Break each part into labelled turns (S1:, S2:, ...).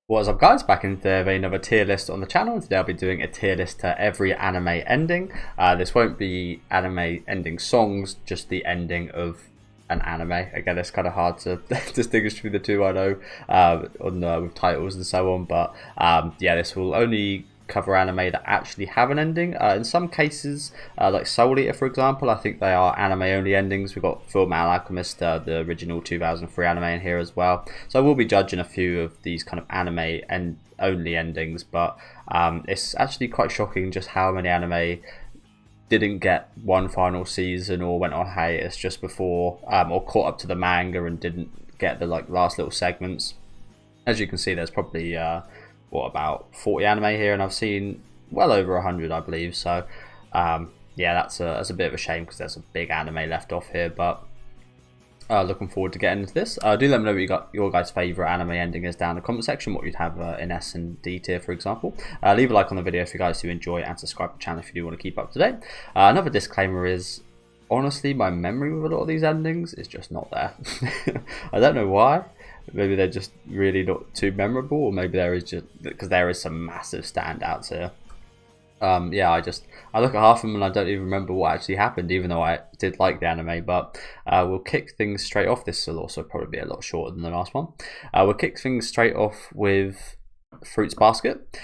S1: What's up guys, back into another tier list on the channel. Today I'll be doing a tier list to every anime ending. This won't be anime ending songs, just the ending of an anime. Again, it's kind of hard to distinguish between the two, I know, with titles and so on, but yeah, this will only cover anime that actually have an ending. In some cases, like Soul Eater for example, I think they are anime only endings. We've got Full Metal Alchemist, the original 2003 anime in here as well. So I will be judging a few of these kind of anime and only endings, but it's actually quite shocking just how many anime didn't get one final season or went on hiatus just before, or caught up to the manga and didn't get the last little segments. As you can see, there's probably what, about 40 anime here, and I've seen well over 100, I believe. So yeah, that's a bit of a shame because there's a big anime left off here, but looking forward to getting into this. Do let me know what your guys' favourite anime ending is down in the comment section, what you'd have in S and D tier for example. Leave a like on the video if you guys do enjoy it, and subscribe to the channel if you do want to keep up to date. Another disclaimer is, honestly, my memory with a lot of these endings is just not there. I don't know why. Maybe they're just really not too memorable, or maybe there is just because there is some massive standouts here. Yeah, I look at half of them and I don't even remember what actually happened, even though I did like the anime. But we'll kick things straight off. This will also probably be a lot shorter than the last one. We'll kick things straight off with Fruits Basket,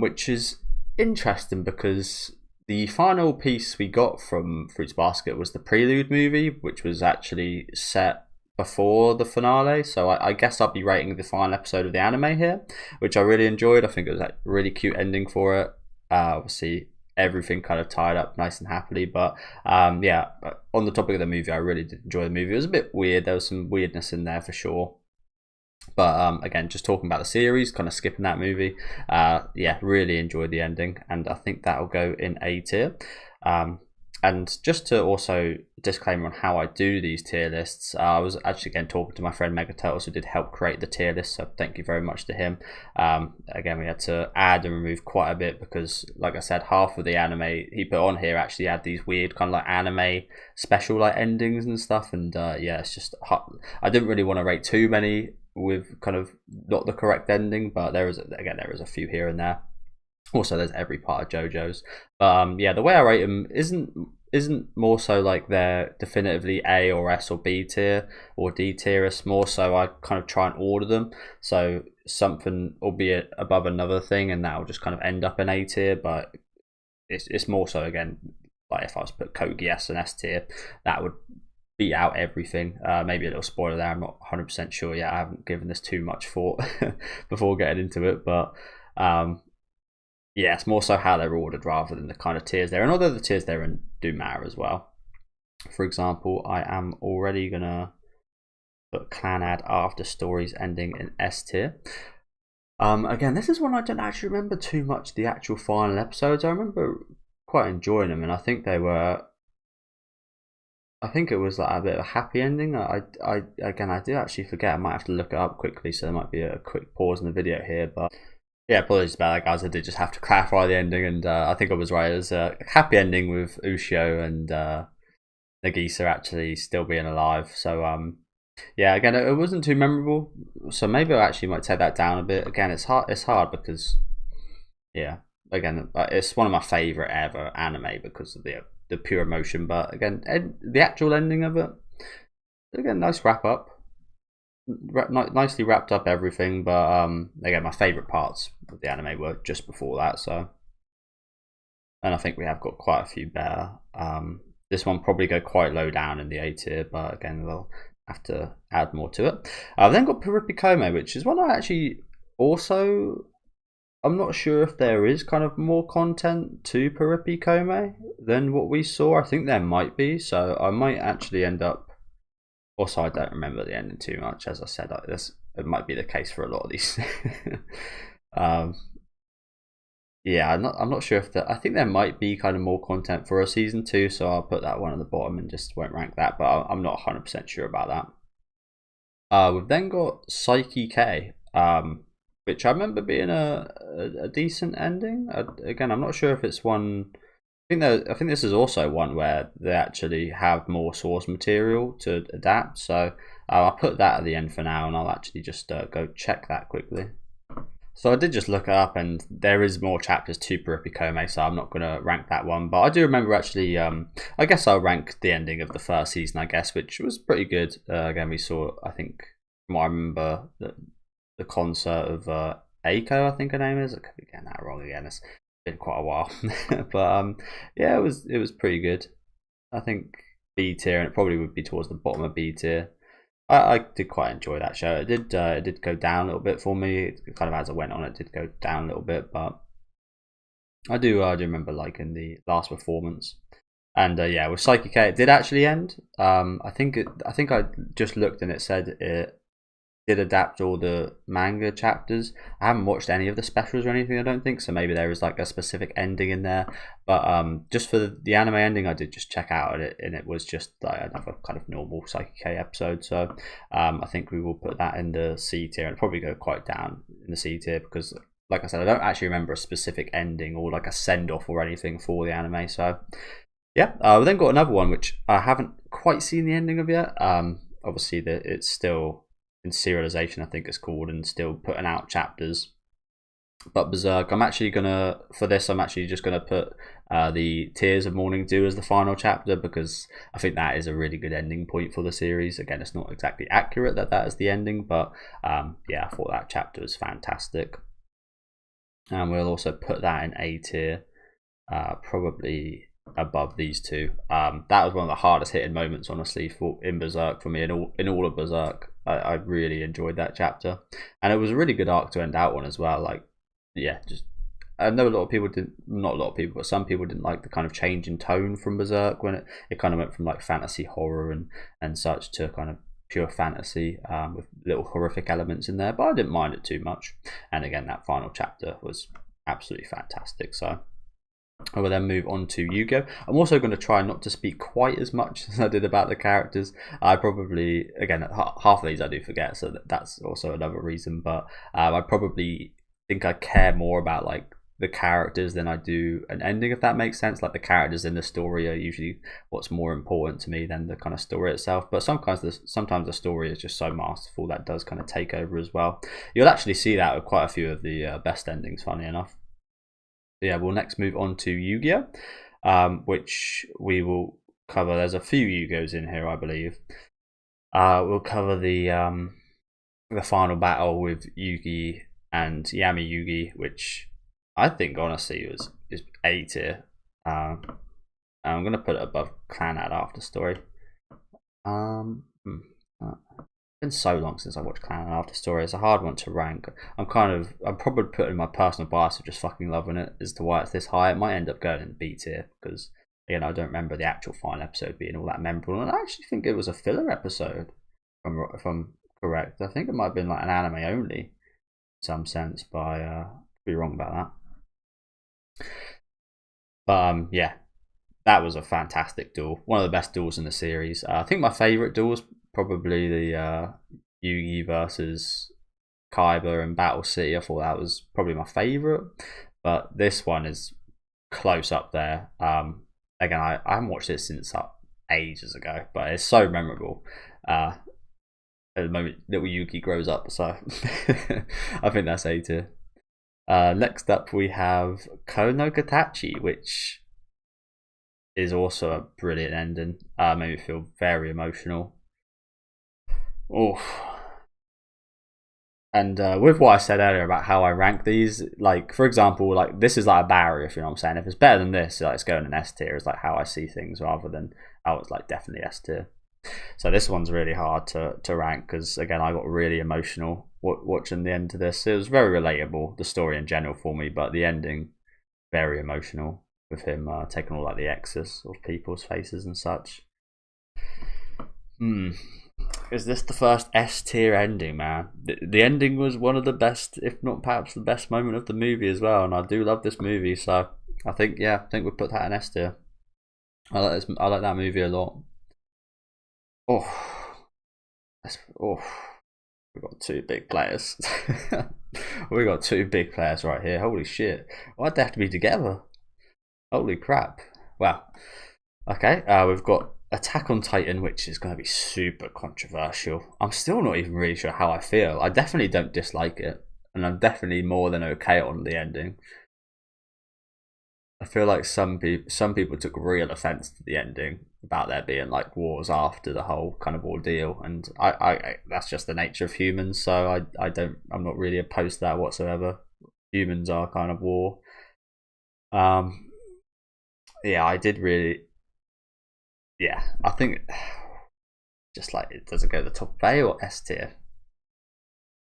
S1: which is interesting because the final piece we got from Fruits Basket was the Prelude movie, which was actually set before the finale. So I guess I'll be rating the final episode of the anime here, which I really enjoyed. I think it was a really cute ending for it. Obviously everything kind of tied up nice and happily, but yeah, on the topic of the movie, I really did enjoy the movie. It was a bit weird, there was some weirdness in there for sure, but again, just talking about the series, kind of skipping that movie, yeah, really enjoyed the ending, and I think that'll go in A tier. And just to also disclaimer on how I do these tier lists, I was actually again talking to my friend Megaturtles, who did help create the tier list, so thank you very much to him. Again, we had to add and remove quite a bit because, like I said, half of the anime he put on here actually had these weird kind of like anime special like endings and stuff, and yeah, it's just hard. I didn't really want to rate too many with kind of not the correct ending, but there is a few here and there. Also, there's every part of JoJo's. Yeah, the way I rate them isn't more so like they're definitively A or S or B tier or D tier. It's more so I kind of try and order them. So something will be above another thing, and that will just kind of end up in A tier. But it's more so, again, like if I was to put Kogi S and S tier, that would beat out everything. Maybe a little spoiler there. I'm not 100% sure yet. I haven't given this too much thought before getting into it, but yeah, it's more so how they're ordered rather than the kind of tiers they're in, although the tiers they're in do matter as well. For example, I am already gonna put Clannad After Stories ending in S tier. Again, this is one I don't actually remember too much, the actual final episodes. I remember quite enjoying them, and I think they were, I think it was like a bit of a happy ending. Again, I do actually forget. I might have to look it up quickly, so there might be a quick pause in the video here, but yeah, apologies about that, guys. I did just have to clarify the ending, and I think I was right. It was a happy ending with Ushio and Nagisa actually still being alive. So yeah, again, it wasn't too memorable. So maybe I actually might take that down a bit. Again, it's hard. It's hard because, yeah, again, it's one of my favorite ever anime because of the pure emotion. But again, the actual ending of it, again, nice wrap up. Nicely wrapped up everything, but again, my favorite parts of the anime were just before that. So, and I think we have got quite a few better. This one probably go quite low down in the A tier, but again, we'll have to add more to it. I've then got Puripikome, which is one I actually also, I'm not sure if there is kind of more content to Puripikome than what we saw. I think there might be, so I might actually end up. Also, I don't remember the ending too much. As I said, it might be the case for a lot of these. Yeah, I'm not sure if I think there might be kind of more content for a season 2, so I'll put that one at the bottom and just won't rank that. But I'm not 100% sure about that. We've then got Psyche K, which I remember being a decent ending. Again, I'm not sure if it's one. I think this is also one where they actually have more source material to adapt. So I'll put that at the end for now, and I'll actually just go check that quickly. So I did just look it up, and there is more chapters to Puripikome, so I'm not going to rank that one. But I do remember actually, I guess I'll rank the ending of the first season, I guess, which was pretty good. Again, we saw, I think, from what I remember, the concert of Aiko, I think her name is. I could be getting that wrong again. It's been quite a while. But yeah, it was pretty good. I think B tier, and it probably would be towards the bottom of B tier. I did quite enjoy that show. It did go down a little bit for me. It kind of as it went on, it did go down a little bit, but I do remember liking the last performance. And yeah, with Psyche-K, it did actually end. I think I just looked and it said it did adapt all the manga chapters. I haven't watched any of the specials or anything, I don't think, so maybe there is like a specific ending in there. But just for the anime ending, I did just check out it, and it was just like another kind of normal Psyche-K episode. So I think we will put that in the C tier, and it'll probably go quite down in the C tier because, like I said, I don't actually remember a specific ending or like a send off or anything for the anime. So yeah, we then got another one which I haven't quite seen the ending of yet. Obviously, it's still in serialization, I think it's called, and still putting out chapters. But Berserk, I'm actually just gonna put the Tears of Morning Dew as the final chapter, because I think that is a really good ending point for the series. Again, it's not exactly accurate that is the ending, but yeah, I thought that chapter was fantastic. And we'll also put that in A tier, probably above these two. That was one of the hardest hitting moments, honestly, in Berserk for me, in all of Berserk. I really enjoyed that chapter, and it was a really good arc to end out on as well. Like, yeah, just I know a lot of people didn't, not a lot of people, but some people didn't like the kind of change in tone from Berserk when it kind of went from like fantasy horror and such to kind of pure fantasy with little horrific elements in there. But I didn't mind it too much, and again, that final chapter was absolutely fantastic. So I will then move on to Yu-Gi-Oh! I'm also going to try not to speak quite as much as I did about the characters. I probably, again, half of these I do forget, so that's also another reason. But I probably think I care more about like the characters than I do an ending, if that makes sense. Like the characters in the story are usually what's more important to me than the kind of story itself. But sometimes the story is just so masterful that does kind of take over as well. You'll actually see that with quite a few of the best endings, funny enough. Yeah, we'll next move on to Yu-Gi-Oh, which we will cover. There's a few Yu-Gi-Ohs in here, I believe. We'll cover the final battle with Yugi and Yami Yugi, which I think honestly is A tier. I'm gonna put it above Clannad After Story. Been so long since I watched Clan After Story. It's a hard one to rank. I'm probably putting my personal bias of just fucking loving it as to why it's this high. It might end up going in B tier because, you know, I don't remember the actual final episode being all that memorable, and I actually think it was a filler episode. If I'm correct, I think it might have been like an anime only in some sense, but I could be wrong about that. But yeah, that was a fantastic duel. One of the best duels in the series. I think my favorite duel was probably the Yugi versus Kaiba and Battle City. I thought that was probably my favorite, but this one is close up there. Again, I haven't watched it since ages ago, but it's so memorable. At the moment, little Yugi grows up, so I think that's A tier. Next up, we have Kono Katachi, which is also a brilliant ending. Made me feel very emotional. Oh, and with what I said earlier about how I rank these, like for example, like this is like a barrier, if you know what I'm saying. If it's better than this, like it's going in S tier. Is like how I see things rather than how it's like definitely S tier. So this one's really hard to rank because again, I got really emotional watching the end to this. It was very relatable, the story in general for me, but the ending very emotional with him taking all like the excess of people's faces and such. Is this the first S tier ending, man? The ending was one of the best, if not perhaps the best moment of the movie as well, and I do love this movie, so I think we'll put that in S tier. I like that movie a lot. We got two big players. We got two big players right here. Holy shit! Why'd they have to be together? Holy crap! Wow. Okay, we've got Attack on Titan, which is going to be super controversial. I'm still not even really sure how I feel. I definitely don't dislike it. and I'm definitely more than okay on the ending. I feel like some people took real offense to the ending about there being like wars after the whole kind of ordeal, and I that's just the nature of humans. So I'm not really opposed to that whatsoever. Humans are kind of war. Yeah, I did really. Yeah, I think just like it doesn't go to the top of A or S tier.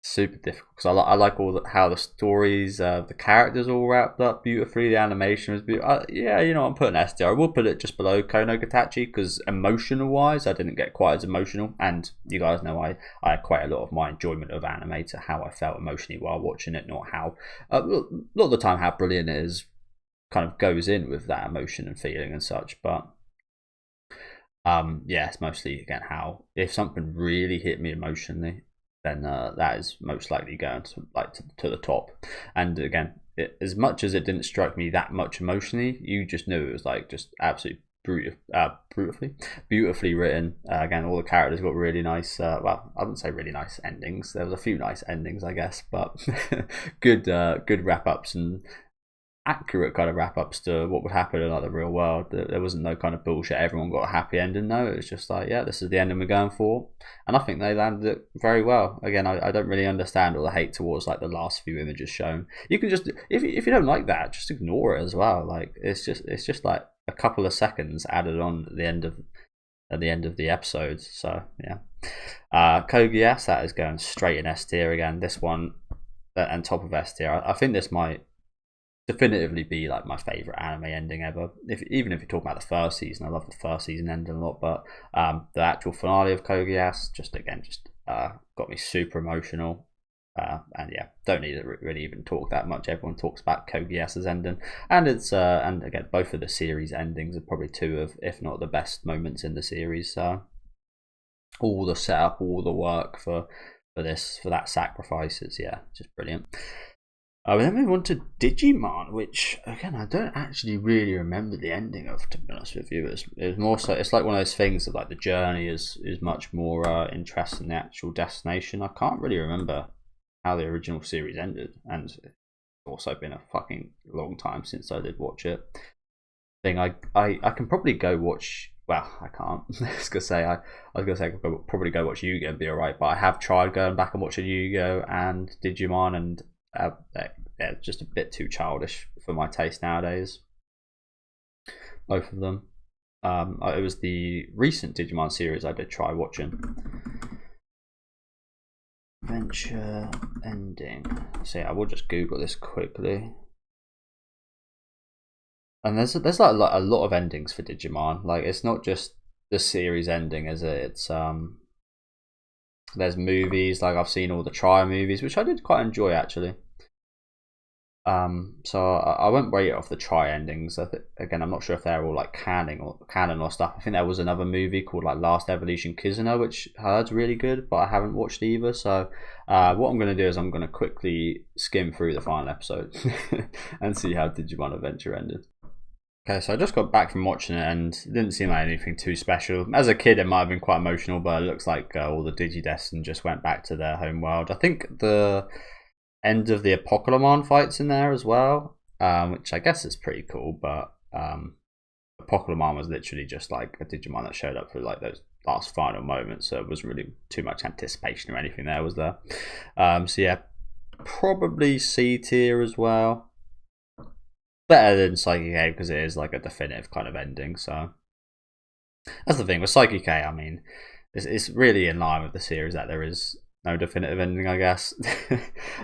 S1: Super difficult because I like how the stories, the characters all wrapped up beautifully. The animation was beautiful. Yeah, you know, I'm putting S tier. I will put it just below Konogatari because emotional wise, I didn't get quite as emotional. And you guys know I equate a lot of my enjoyment of anime to how I felt emotionally while watching it, not how a lot of the time how brilliant it is kind of goes in with that emotion and feeling and such. But yeah, it's mostly again how if something really hit me emotionally, then that is most likely going to the top. And again, as much as it didn't strike me that much emotionally, you just knew it was like just absolutely beautifully written. Again, all the characters got really nice. Well, I wouldn't say really nice endings. There was a few nice endings, I guess, but good wrap ups and accurate kind of wrap ups to what would happen in like the real world. There wasn't no kind of bullshit. Everyone got a happy ending. No, it was just like, yeah, this is the ending we're going for, and I think they landed it very well. Again, I don't really understand all the hate towards like the last few images shown. You can just if you don't like that, just ignore it as well. Like it's just like a couple of seconds added on at the end of the episode. So yeah, Kogias, that is going straight in S tier again. This one and top of S tier. I think this might definitively be like my favorite anime ending ever. Even if you're talking about the first season, I love the first season ending a lot. But the actual finale of Kogias just got me super emotional. And yeah, don't need to really even talk that much. Everyone talks about Kogias's ending, and it's and again, both of the series endings are probably two of, if not the best moments in the series. So all the setup, all the work for that sacrifice is just brilliant. Then we move on to Digimon, which again I don't actually really remember the ending of. To be honest with you, it was more so. It's like one of those things that like the journey is much more interesting than the actual destination. I can't really remember how the original series ended, and it's also been a fucking long time since I did watch it. I can probably go watch. Well, I can't. I was gonna say I could probably go watch Yu-Gi-Oh and be alright, but I have tried going back and watching Yu-Gi-Oh and Digimon, and they're just a bit too childish for my taste nowadays. Both of them. It was the recent Digimon series I did try watching. Adventure ending. So yeah, I will just Google this quickly. And there's like a lot of endings for Digimon. Like it's not just the series ending, is it? It's there's movies. Like I've seen all the Trier movies, which I did quite enjoy actually. So I won't rate it off the Tri endings. Again, I'm not sure if they're all like canon or stuff. I think there was another movie called like Last Evolution Kizuna, which I heard's really good, but I haven't watched either. So what I'm going to do is I'm going to quickly skim through the final episode and see how Digimon Adventure ended. Okay, so I just got back from watching it and it didn't seem like anything too special. As a kid, it might have been quite emotional, but it looks like all the Digidestin just went back to their home world. I think the end of the Apocalypse fights in there as well, which I guess is pretty cool, but Apocalypse was literally just like a Digimon that showed up for like those last final moments, so it wasn't really too much anticipation or anything there, was there? So yeah, probably C tier as well. Better than Psyche K because it is like a definitive kind of ending. So that's the thing with Psyche K. I mean, it's really in line with the series that there is no definitive ending, I guess.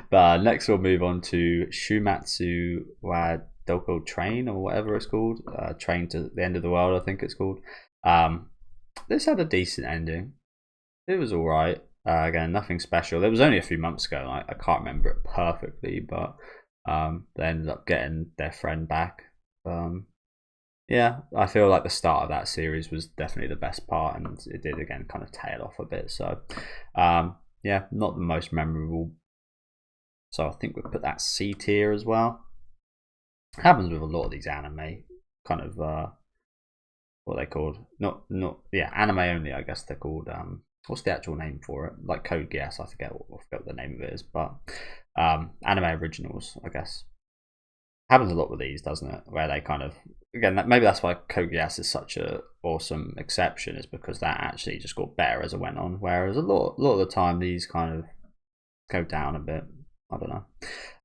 S1: But next we'll move on to Shumatsu wa Doko Train or whatever it's called. Train to the End of the World, I think it's called. This had a decent ending. It was alright. Again, nothing special. It was only a few months ago. I can't remember it perfectly, but they ended up getting their friend back. Yeah, I feel like the start of that series was definitely the best part, and it did again kind of tail off a bit. So, yeah, not the most memorable. So I think we'll put that C tier as well. Happens with a lot of these anime, kind of what are they called? Not anime only. I guess they're called. What's the actual name for it? Like Code Geass, I forget what the name of it is, but Anime originals, I guess. Happens a lot with these, doesn't it? Where they kind of, again, maybe that's why Code Geass is such a awesome exception, is because that actually just got better as it went on. Whereas a lot of the time these kind of go down a bit. I don't know.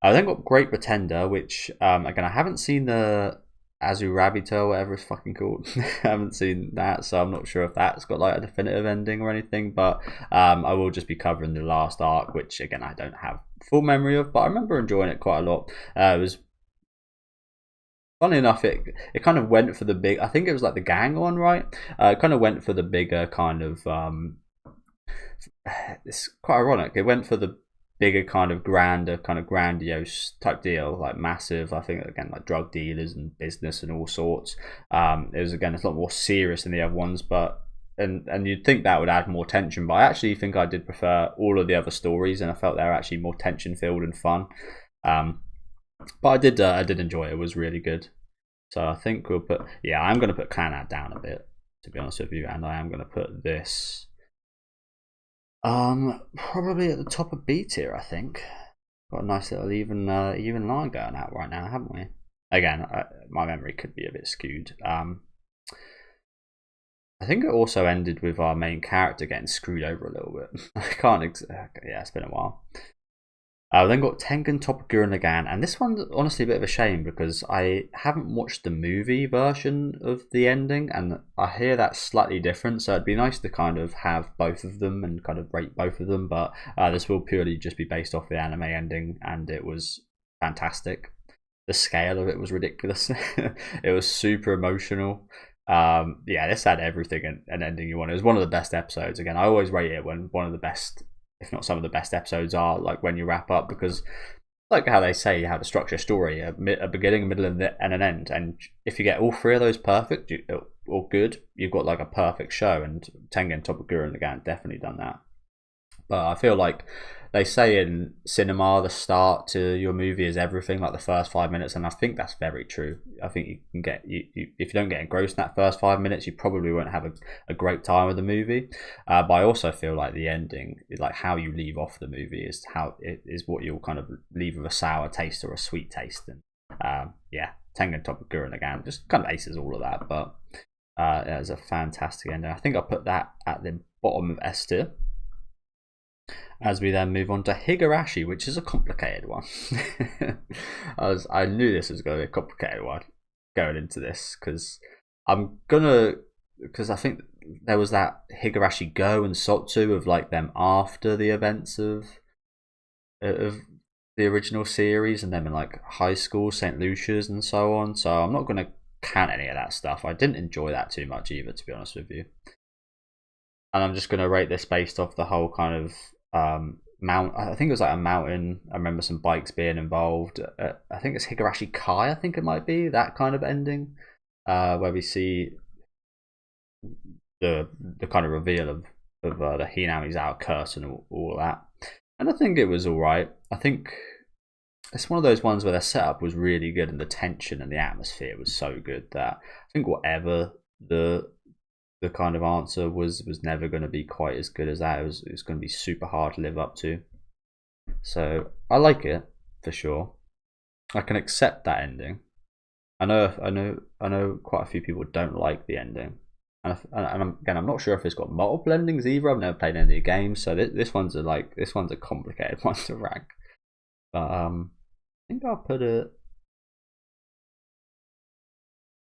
S1: I then got Great Pretender, which again, I haven't seen the Azurabito, whatever it's fucking called. I haven't seen that, so I'm not sure if that's got like a definitive ending or anything. But I will just be covering the last arc, which again I don't have full memory of, but I remember enjoying it quite a lot. It was funny enough, it kind of went for the big. I think it was like the gang one, right? It kind of went for the bigger kind of. It's quite ironic. It went for the bigger kind of grander, kind of grandiose type deal, like massive. I think again like drug dealers and business and all sorts. It was again it's a lot more serious than the other ones, but. And you'd think that would add more tension, but I actually think I did prefer all of the other stories, and I felt they were actually more tension filled and fun. But I did enjoy it. It was really good. So I think we'll put, yeah, I'm going to put Clannad down a bit, to be honest with you, and I am going to put this probably at the top of B tier. I think got a nice little even line going out right now, haven't we? Again, my memory could be a bit skewed. I think it also ended with our main character getting screwed over a little bit. I can't. Yeah, it's been a while. We then got Tengen Toppa Gurren Lagann, and this one's honestly a bit of a shame because I haven't watched the movie version of the ending, and I hear that's slightly different. So it'd be nice to kind of have both of them and kind of rate both of them. But this will purely just be based off the anime ending, and it was fantastic. The scale of it was ridiculous. It was super emotional. Yeah, this had everything and ending you want. It was one of the best episodes. Again, I always rate it when one of the best, if not some of the best episodes are like when you wrap up, because like how they say how to structure a story, a beginning, a middle, and an end. And if you get all three of those perfect or good, you've got like a perfect show. And Tengen Toppa Gurren Lagann definitely done that. But I feel like they say in cinema, the start to your movie is everything, like the first 5 minutes, and I think that's very true. I think you can get you if you don't get engrossed in that first 5 minutes, you probably won't have a great time with the movie. But I also feel like the ending, like how you leave off the movie, is how it is what you'll kind of leave with a sour taste or a sweet taste. And yeah, Tengen Toppa Gurren Lagann just kind of aces all of that. But it was a fantastic ending. I think I'll put that at the bottom of S tier. As we then move on to Higurashi, which is a complicated one. I knew this was going to be a complicated one going into this, because I think there was that Higurashi Go and Sotsu of like them after the events of the original series, and them in like high school, St. Lucia's and so on. So I'm not going to count any of that stuff. I didn't enjoy that too much either, to be honest with you. And I'm just going to rate this based off the whole kind of I think it was like a mountain. I remember some bikes being involved. I think it's Higurashi Kai. I think it might be that kind of ending, where we see the kind of reveal of the Hinamizawa curse and all that. And I think it was all right. I think it's one of those ones where the setup was really good and the tension and the atmosphere was so good that I think whatever the kind of answer was never going to be quite as good as that. It was going to be super hard to live up to. So I like it for sure. I can accept that ending. I know quite a few people don't like the ending, and I'm not sure if it's got multiple endings either. I've never played any of the games, so this one's a complicated one to rank. But I think I'll put it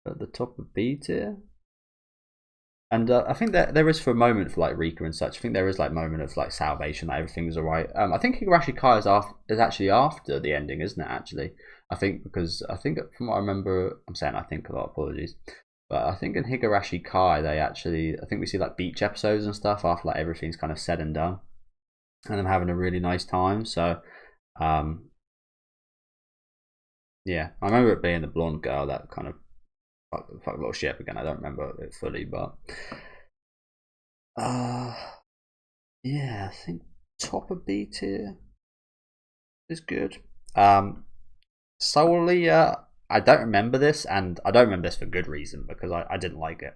S1: at the top of B tier. And I think that there is for a moment for like Rika and such. I think there is like moment of like salvation, that everything's alright. I think Higurashi Kai is actually after the ending, isn't it? Actually, I think from what I remember, I'm saying I think a lot. Apologies, but I think in Higurashi Kai I think we see like beach episodes and stuff after like everything's kind of said and done, and I'm having a really nice time. So, yeah, I remember it being the blonde girl that kind of. Fuck a lot of shit again. I don't remember it fully, but yeah, I think top of B tier is good. Solely, I don't remember this, and I don't remember this for good reason, because I didn't like it.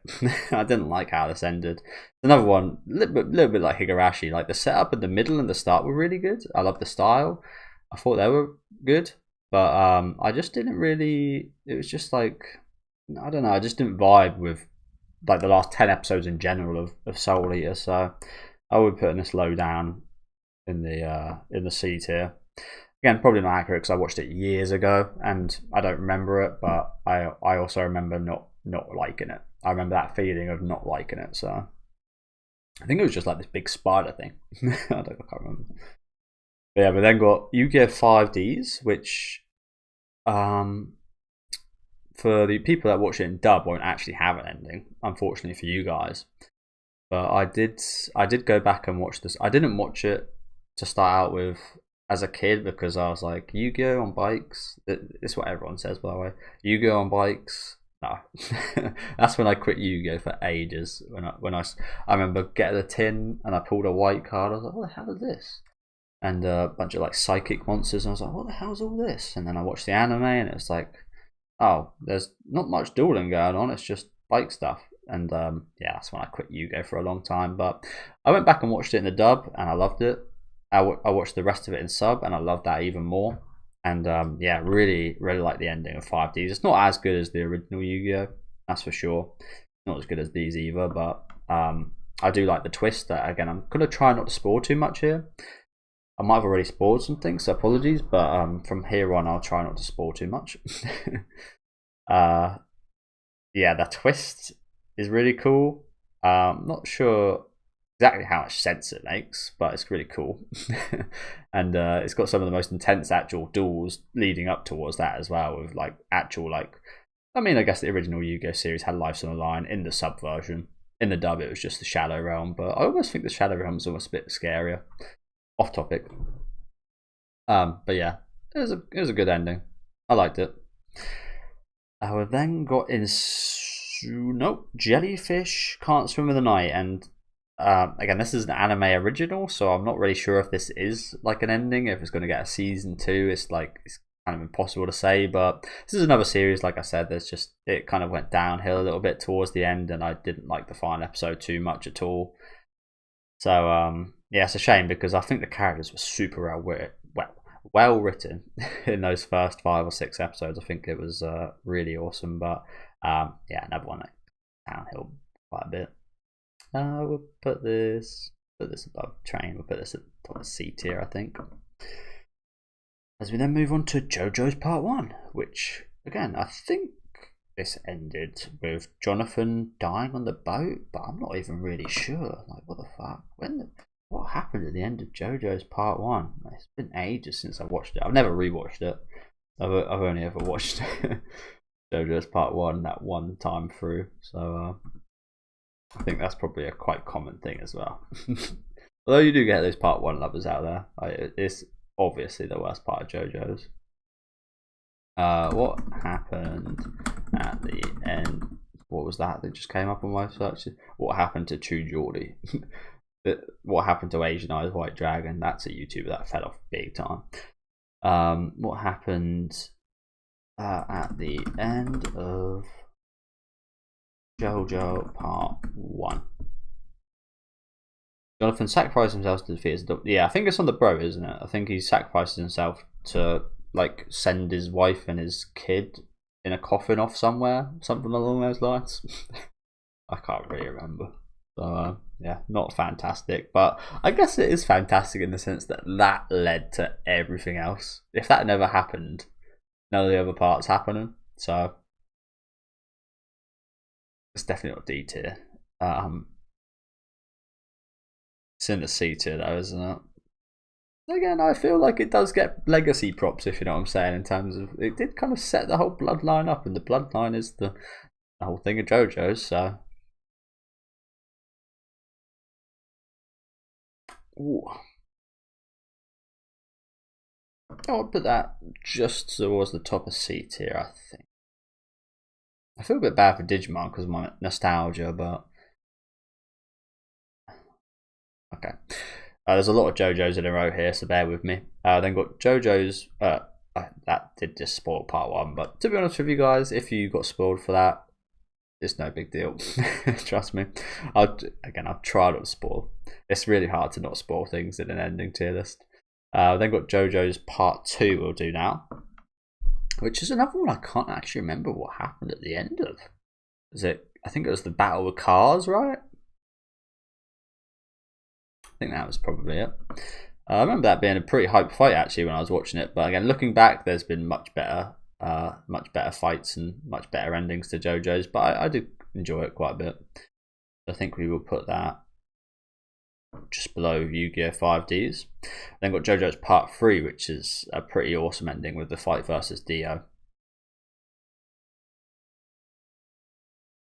S1: I didn't like how this ended. Another one, little bit like Higurashi. Like the setup in the middle and the start were really good. I love the style. I thought they were good, but I just didn't really. It was just like, I don't know. I just didn't vibe with like the last 10 episodes in general of Soul Eater. So I would put this low down in the C tier. Again, probably not accurate because I watched it years ago and I don't remember it, but I also remember not liking it. I remember that feeling of not liking it. So I think it was just like this big spider thing. I can't remember. But yeah, we then got Yu-Gi-Oh! 5Ds, which for the people that watch it in dub won't actually have an ending, unfortunately for you guys. But I did go back and watch this. I didn't watch it to start out with as a kid because I was like, Yu-Gi-Oh! On bikes. It's what everyone says, by the way. Yu-Gi-Oh! On bikes. No, that's when I quit Yu-Gi-Oh! For ages. I remember getting the tin and I pulled a white card. I was like, what the hell is this? And a bunch of like psychic monsters. And I was like, what the hell is all this? And then I watched the anime and it's like, oh, there's not much dueling going on. It's just bike stuff. And yeah, that's when I quit Yu-Gi-Oh! For a long time. But I went back and watched it in the dub and I loved it. I watched the rest of it in sub and I loved that even more. And yeah, really like the ending of 5Ds. It's not as good as the original Yu-Gi-Oh! That's for sure. Not as good as these either, but I do like the twist. That again, I'm gonna try not to spoil too much here. I might have already spoiled some things, so apologies. But from here on, I'll try not to spoil too much. Yeah, the twist is really cool. Not sure exactly how much sense it makes, but it's really cool. And it's got some of the most intense actual duels leading up towards that as well, with like actual like, I mean, I guess the original Yu-Gi-Oh! Series had lives on the line. In the sub version, in the dub it was just the Shadow Realm, but I almost think the Shadow Realm is almost a bit scarier. Off topic. But yeah, it was a good ending. I liked it. We then got Jellyfish Can't Swim in the Night, and again, this is an anime original, so I'm not really sure if this is like an ending, if it's going to get a season 2. It's kind of impossible to say, but this is another series. Like I said, it kind of went downhill a little bit towards the end, and I didn't like the final episode too much at all. So yeah, it's a shame because I think the characters were super well written in those first 5 or 6 episodes. I think it was really awesome, but yeah, another one downhill quite a bit. We'll put this above Train. We'll put this at the top of C tier, I think. As we then move on to JoJo's Part 1, which again I think this ended with Jonathan dying on the boat, but I'm not even really sure. Like, what the fuck? What happened at the end of JoJo's Part 1? It's been ages since I watched it. I've never rewatched it. I've only ever watched JoJo's Part 1 that one time through. So I think that's probably a quite common thing as well. Although you do get those Part 1 lovers out there. It's obviously the worst part of JoJo's. What happened at the end? What was that just came up on my search? What happened to True Geordie? What happened to Asian Eyes White Dragon? That's a YouTuber that fell off big time. What happened at the end of JoJo Part 1? Jonathan sacrificed himself to defeat his daughter. Yeah, I think it's on the bro, isn't it? I think he sacrificed himself to like send his wife and his kid in a coffin off somewhere, something along those lines. I can't really remember. So yeah, not fantastic, but I guess it is fantastic in the sense that led to everything else. If that never happened, none of the other parts happening. So it's definitely not D tier. It's in the C tier though, isn't it? Again, I feel like it does get legacy props, if you know what I'm saying, in terms of it did kind of set the whole bloodline up, and the bloodline is the whole thing of JoJo's. So, ooh. I would put that just towards the top of C tier, I think. I feel a bit bad for Digimon because of my nostalgia, but okay. There's a lot of JoJo's in a row here, so bear with me. Then got JoJo's. That did just spoil Part 1, but to be honest with you guys, if you got spoiled for that, it's no big deal. Trust me. I'll try not to spoil. It's really hard to not spoil things in an ending tier list. Then got JoJo's Part 2 we'll do now, which is another one I can't actually remember what happened at the end of. I think it was the battle with cars, right? I think that was probably it. I remember that being a pretty hype fight actually when I was watching it, but again, looking back, there's been much better fights and much better endings to JoJo's, but I do enjoy it quite a bit. I think we will put that just below Yu-Gi-Oh! 5Ds. Then got JoJo's Part 3, which is a pretty awesome ending with the fight versus Dio.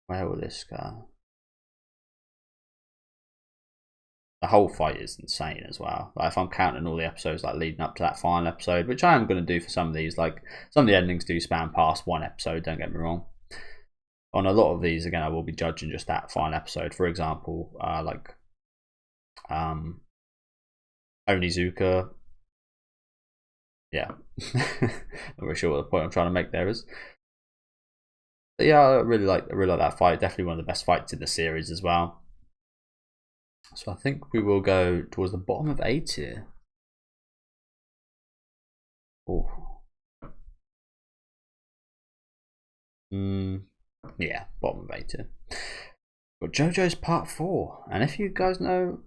S1: Where will this go? The whole fight is insane as well. Like, if I'm counting all the episodes like leading up to that final episode, which I am going to do for some of these, like some of the endings do span past one episode, don't get me wrong. On a lot of these, again, I will be judging just that final episode. For example, like Onizuka. Yeah. Not really sure what the point I'm trying to make there is. But yeah, I really like that fight. Definitely one of the best fights in the series as well. So I think we will go towards the bottom of A tier. Oh. Yeah, bottom of A tier. But JoJo's Part 4. And if you guys know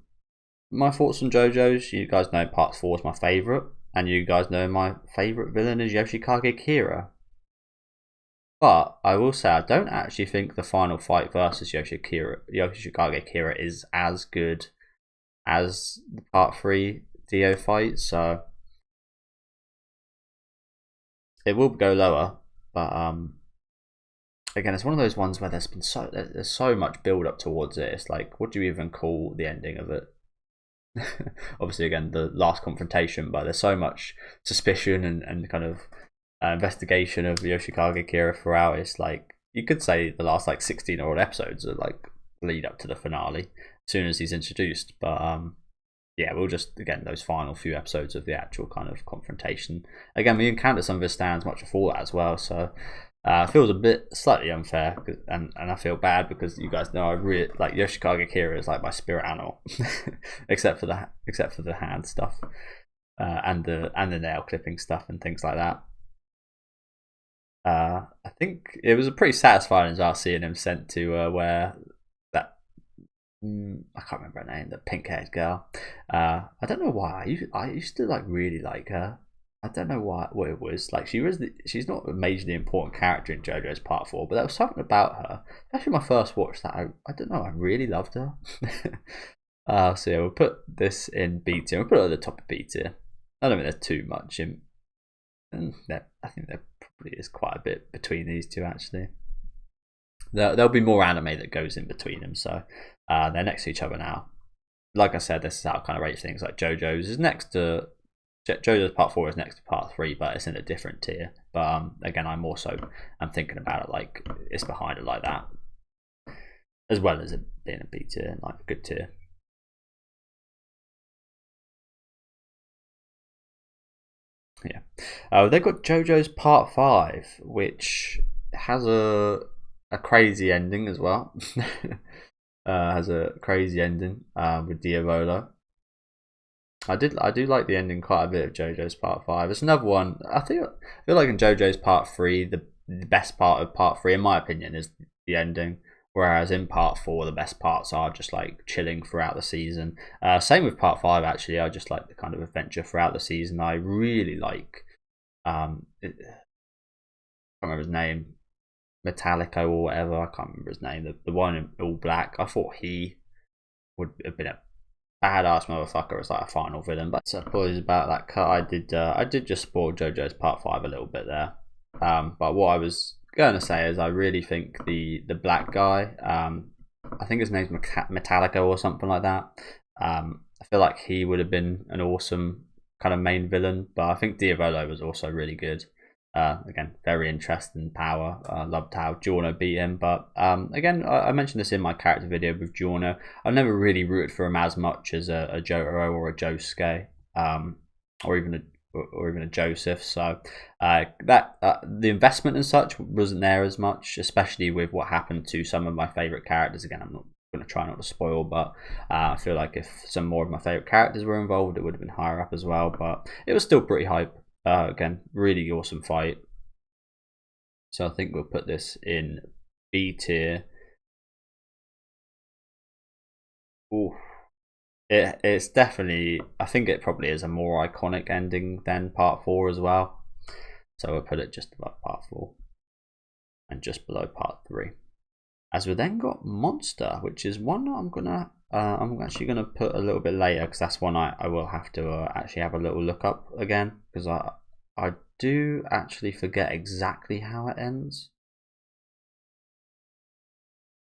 S1: my thoughts on JoJo's, you guys know Part 4 is my favourite. And you guys know my favourite villain is Yoshikage Kira. But I will say I don't actually think the final fight versus Yoshikage Kira is as good as the Part 3 Dio fight, so it will go lower. But again, it's one of those ones where there's so much build up towards it. It's like, what do you even call the ending of it? Obviously, again, the last confrontation, but there's so much suspicion and kind of investigation of Yoshikage Kira throughout. It's like, you could say the last like 16 or odd episodes are like lead up to the finale as soon as he's introduced. But yeah, we'll just, again, those final few episodes of the actual kind of confrontation. Again, we encounter some of his stands much before that as well, so it feels a bit slightly unfair, and I feel bad because you guys know I really like Yoshikage Kira is like my spirit animal, except for the hand stuff and the nail clipping stuff and things like that. I think it was pretty satisfying as well seeing him sent to where that I can't remember her name, the pink-haired girl. I don't know why I used to like really like her. I don't know what it was. Like she's not a majorly important character in JoJo's Part 4, but there was something about her. Actually, my first watch that I don't know. I really loved her. So yeah, we'll put this in B tier. We'll put it at the top of B tier. I don't think there's too much in. I think there probably is quite a bit between these two actually. There'll be more anime that goes in between them, so they're next to each other now. Like I said, this is how I kind of rate things. Like JoJo's is next to JoJo's Part 4 is next to Part 3, but it's in a different tier. But again, I'm thinking about it like it's behind it like that, as well as it being a B tier, like a good tier. Yeah, they've got JoJo's Part 5, which has a crazy ending as well. Has a crazy ending with Diavolo. I do like the ending quite a bit of JoJo's Part 5. It's another one. I feel like in JoJo's Part 3, the best part of Part 3, in my opinion, is the ending. Whereas in Part 4, the best parts are just like chilling throughout the season. Same with Part 5, actually. I just like the kind of adventure throughout the season. I really like, I can't remember his name, Metallico or whatever. I can't remember his name. The one in all black. I thought he would have been a badass motherfucker as like a final villain. But so apologies about that cut. I did just spoil JoJo's Part 5 a little bit there. But what I was going to say is I really think the black guy, I think his name's Metallico or something like that. I feel like he would have been an awesome kind of main villain, but I think Diavolo was also really good. Again, very interesting power. Loved how Giorno beat him, but again, I mentioned this in my character video with Giorno. I've never really rooted for him as much as a Jotaro or a Josuke, or even a Joseph. So that the investment and such wasn't there as much, especially with what happened to some of my favorite characters. Again, I'm not going to try not to spoil, but I feel like if some more of my favorite characters were involved, it would have been higher up as well. But it was still pretty hype. Again, really awesome fight. So I think we'll put this in B tier. Ooh. It's definitely, I think it probably is a more iconic ending than part 4 as well. So we'll put it just above part 4 and just below part 3. As we then got Monster, which is one I'm actually gonna put a little bit later, because that's one I will have to actually have a little look up again, because I do actually forget exactly how it ends.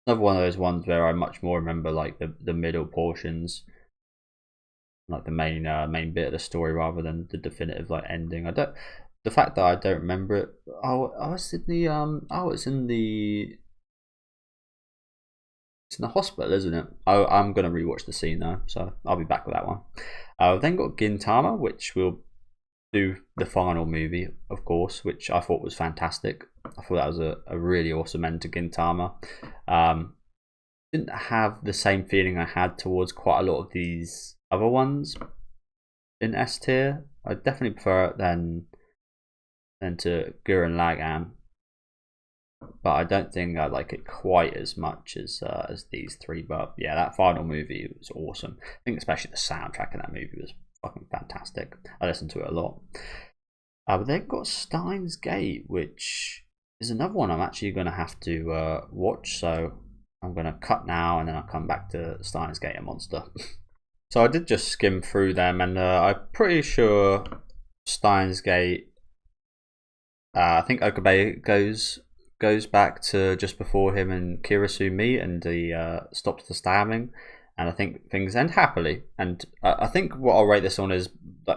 S1: Another one of those ones where I much more remember like the middle portions, like the main bit of the story, rather than the definitive like ending. The fact that I don't remember it. It's in the it's in the hospital, isn't it? I'm gonna rewatch the scene though, so I'll be back with that one. We've then got Gintama, which will do the final movie, of course, which I thought was fantastic. I thought that was a really awesome end to Gintama. Didn't have the same feeling I had towards quite a lot of these other ones in S tier. I definitely prefer it than to Gurren Lagann, but I don't think I like it quite as much as these three. But yeah, that final movie was awesome. I think especially the soundtrack in that movie was fucking fantastic. I listened to it a lot. But they've got Steins Gate, which is another one I'm actually going to have to watch. So I'm going to cut now, and then I'll come back to Steins Gate and Monster. So I did just skim through them, and I'm pretty sure Steins Gate, I think Okabe goes back to just before him and Kirisu meet, and he stops the stabbing, and I think things end happily. And I think what I'll rate this on is,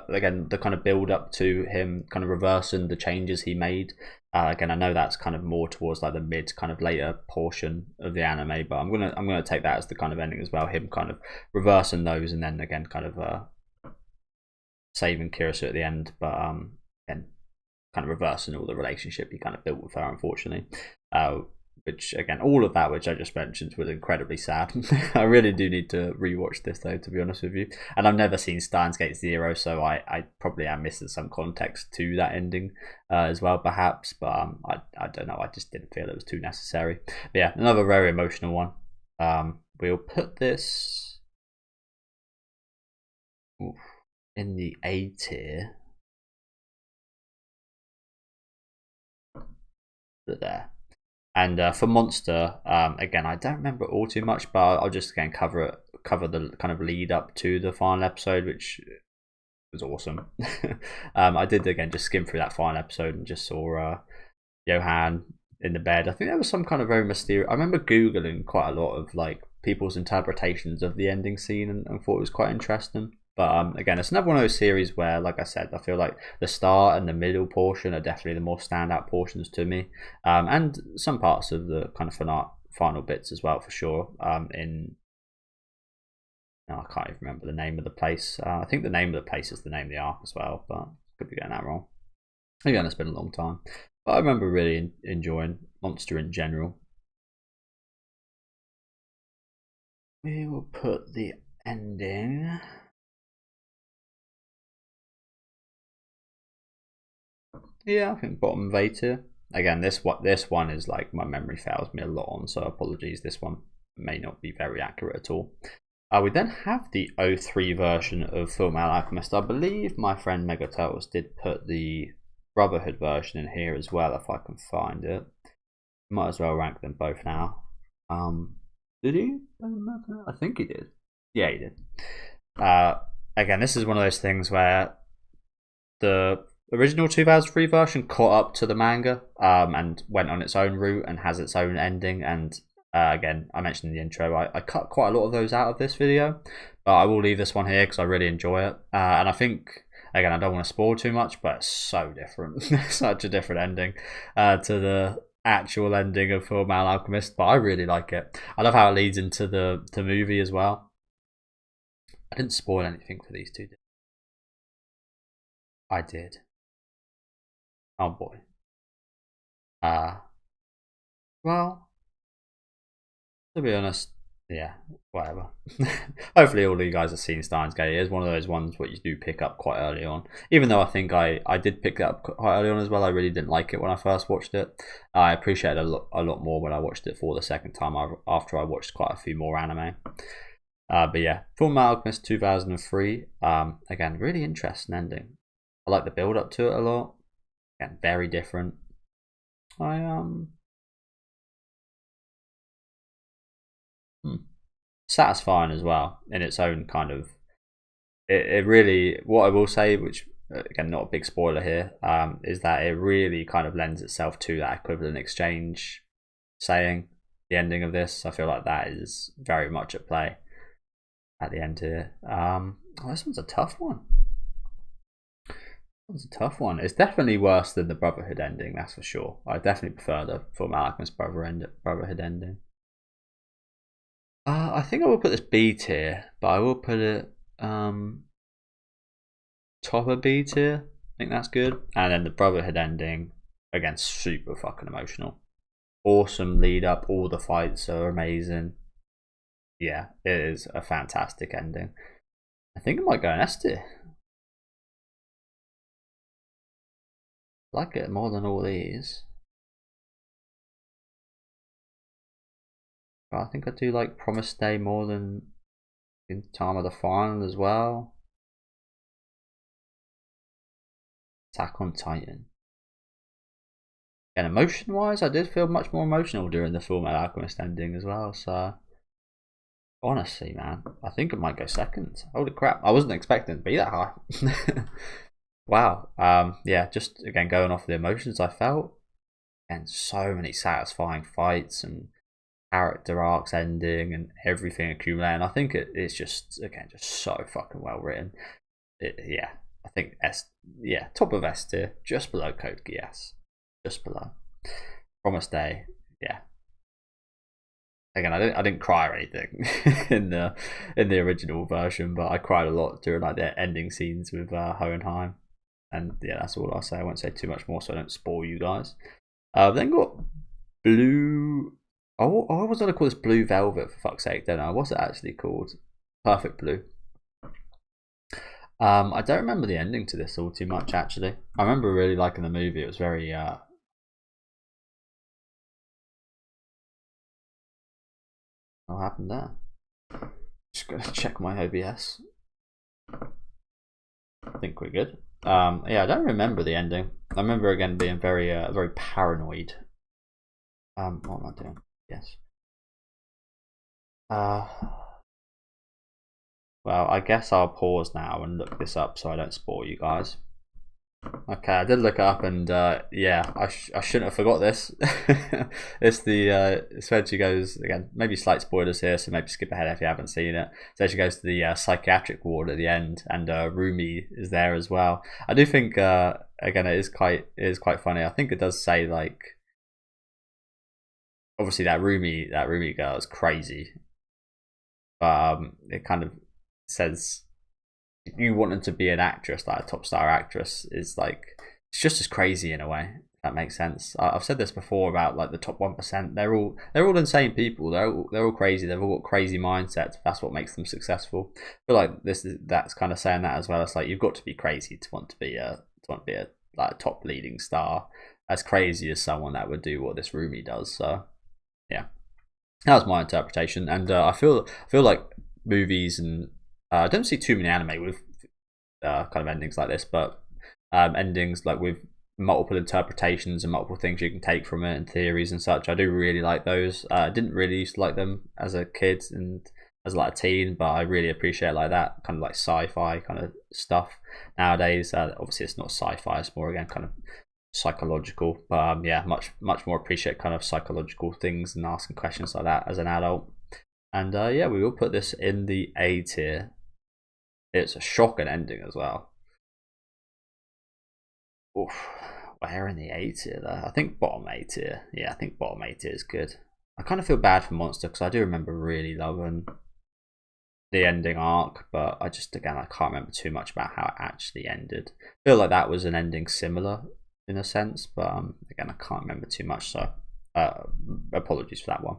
S1: again, the kind of build up to him kind of reversing the changes he made. Again, I know that's kind of more towards like the mid kind of later portion of the anime, but I'm gonna take that as the kind of ending as well. Him kind of reversing those, and then again kind of saving Kirisu at the end, but again kind of reversing all the relationship he kind of built with her, unfortunately. Which again, all of that which I just mentioned was incredibly sad. I really do need to rewatch this though, to be honest with you. And I've never seen Steins Gate Zero, so I probably am missing some context to that ending as well, perhaps. But I don't know. I just didn't feel it was too necessary. But yeah, another very emotional one. We'll put this in the A tier. There. And for Monster, again, I don't remember it all too much, but I'll just again cover the kind of lead up to the final episode, which was awesome. I did again just skim through that final episode and just saw Johan in the bed. I think there was some kind of very mysterious. I remember googling quite a lot of like people's interpretations of the ending scene, and thought it was quite interesting. But again, it's another one of those series where, like I said, I feel like the start and the middle portion are definitely the more standout portions to me, and some parts of the kind of final bits as well, for sure. No, I can't even remember the name of the place. I think the name of the place is the name of the arc as well, but I could be getting that wrong. Again, it's been a long time, but I remember really enjoying Monster in general. We will put the ending. Yeah, I think bottom of A tier. Again, this one is like my memory fails me a lot on, so apologies. This one may not be very accurate at all. We then have the 03 version of Fullmetal Alchemist. I believe my friend Mega Turtles did put the Brotherhood version in here as well, if I can find it. Might as well rank them both now. Did he? I think he did. Yeah, he did. Again, this is one of those things where the original 2003 version caught up to the manga, and went on its own route and has its own ending. And again, I mentioned in the intro, I cut quite a lot of those out of this video, but I will leave this one here because I really enjoy it. And I think, again, I don't want to spoil too much, but it's so different. Such a different ending to the actual ending of Fullmetal Alchemist, but I really like it. I love how it leads into the movie as well. I didn't spoil anything for these two. I did. Oh boy. Well, to be honest, yeah, whatever. Hopefully, all of you guys have seen Steins Gate. It is one of those ones what you do pick up quite early on. Even though I think I did pick it up quite early on as well. I really didn't like it when I first watched it. I appreciated it a lot more when I watched it for the second time after I watched quite a few more anime. But yeah, Fullmetal Alchemist 2003. Again, really interesting ending. I like the build up to it a lot. Again, very different. I satisfying as well in its own kind of. It really, what I will say, which again not a big spoiler here, is that it really kind of lends itself to that equivalent exchange saying. The ending of this, I feel like that is very much at play at the end here. Oh, this one's a tough one. It's a tough one. It's definitely worse than the Brotherhood ending, that's for sure. I definitely prefer the Fullmetal Alchemist Brotherhood ending. I think I will put this B tier, but I will put it top of B tier. I think that's good. And then the Brotherhood ending, again, super fucking emotional. Awesome lead up. All the fights are amazing. Yeah, it is a fantastic ending. I think I might go an S tier. Like it more than all these. But I think I do like Promise Day more than in Time of the Final as well. Attack on Titan. And emotion wise, I did feel much more emotional during the Fullmetal Alchemist ending as well. So honestly, man, I think it might go second. Holy crap, I wasn't expecting to be that high. Wow. Yeah, just again going off the emotions I felt, and so many satisfying fights and character arcs ending and everything accumulating. I think it's just again just so fucking well written. Yeah, I think yeah, top of S tier, just below Code Geass, just below. Promise Day, yeah. Again, I didn't cry or anything in the original version, but I cried a lot during like the ending scenes with Hohenheim. And yeah, that's all I'll say. I won't say too much more so I don't spoil you guys. Then got Blue. Oh, I was gonna call this Blue Velvet for fuck's sake, don't I? What's it actually called? Perfect Blue. I don't remember the ending to this all too much actually. I remember really liking the movie. It was very what happened there? Just gonna check my OBS. I think we're good. Yeah, I don't remember the ending. I remember again being very very paranoid. What am I doing? Yes. Well, I guess I'll pause now and look this up so I don't spoil you guys. Okay, I did look it up and yeah, I shouldn't have forgot this. It's the so she goes again, maybe slight spoilers here, so maybe skip ahead if you haven't seen it. So she goes to the psychiatric ward at the end, and Rumi is there as well. I do think again it is quite funny. I think it does say like obviously that Rumi girl is crazy, but it kind of says if you wanted to be an actress, like a top star actress, is like it's just as crazy in a way. If that makes sense. I've said this before about like the top 1%. They're all insane people. They're all crazy. They've all got crazy mindsets. That's what makes them successful. I feel like that's kind of saying that as well. It's like you've got to be crazy to want to be a like a top leading star. As crazy as someone that would do what this Rumi does. So yeah, that was my interpretation. And I feel like movies and I don't see too many anime with kind of endings like this, but endings like with multiple interpretations and multiple things you can take from it and theories and such. I do really like those. I didn't really used to like them as a kid and as like a teen, but I really appreciate like that kind of like sci-fi kind of stuff nowadays. Obviously, it's not sci-fi; it's more again kind of psychological. But yeah, much more appreciate kind of psychological things and asking questions like that as an adult. And yeah, we will put this in the A tier. It's a shocking ending as well. Oof, where in the A tier though? I think bottom A tier. Yeah, I think bottom A tier is good. I kind of feel bad for Monster because I do remember really loving the ending arc, but I just again I can't remember too much about how it actually ended. I feel like that was an ending similar in a sense, but again I can't remember too much, so apologies for that one.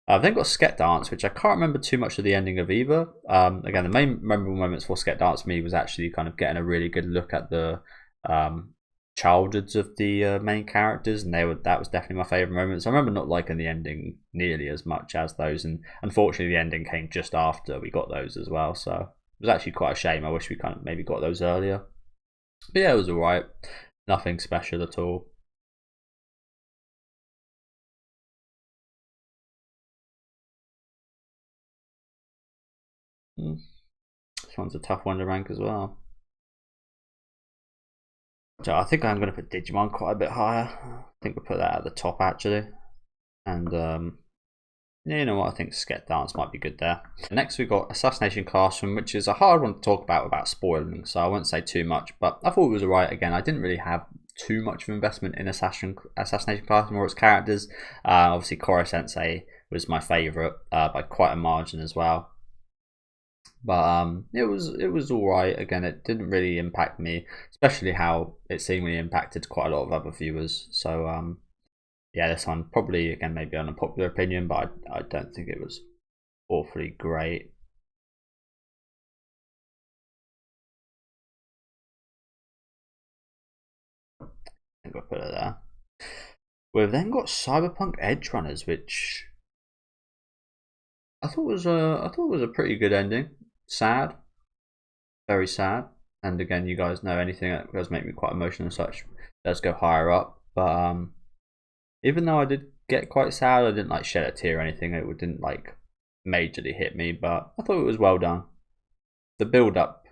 S1: I've then got Sket Dance, which I can't remember too much of the ending of either. Again, the main memorable moments for Sket Dance for me was actually kind of getting a really good look at the childhoods of the main characters, and that was definitely my favourite moments. I remember not liking the ending nearly as much as those, and unfortunately the ending came just after we got those as well, so it was actually quite a shame. I wish we kind of maybe got those earlier. But yeah, it was alright. Nothing special at all. This one's a tough one to rank as well. So I think I'm going to put Digimon quite a bit higher. I think we'll put that at the top actually. And yeah, you know what, I think Sket Dance might be good there. Next we've got Assassination Classroom, which is a hard one to talk about without spoiling, so I won't say too much, but I thought it was alright. Again, I didn't really have too much of investment in Assassination Classroom or its characters. Obviously Koro Sensei was my favourite by quite a margin as well. But it was all right. Again, it didn't really impact me, especially how it seemingly impacted quite a lot of other viewers. So yeah, this one probably, again, maybe an unpopular opinion, but I don't think it was awfully great. I think I'll put it there. We've then got Cyberpunk Edgerunners, which I thought was a pretty good ending. Sad, very sad. And again, you guys know anything that does make me quite emotional and such does go higher up. But even though I did get quite sad, I didn't like shed a tear or anything. It didn't like majorly hit me, but I thought it was well done. The build up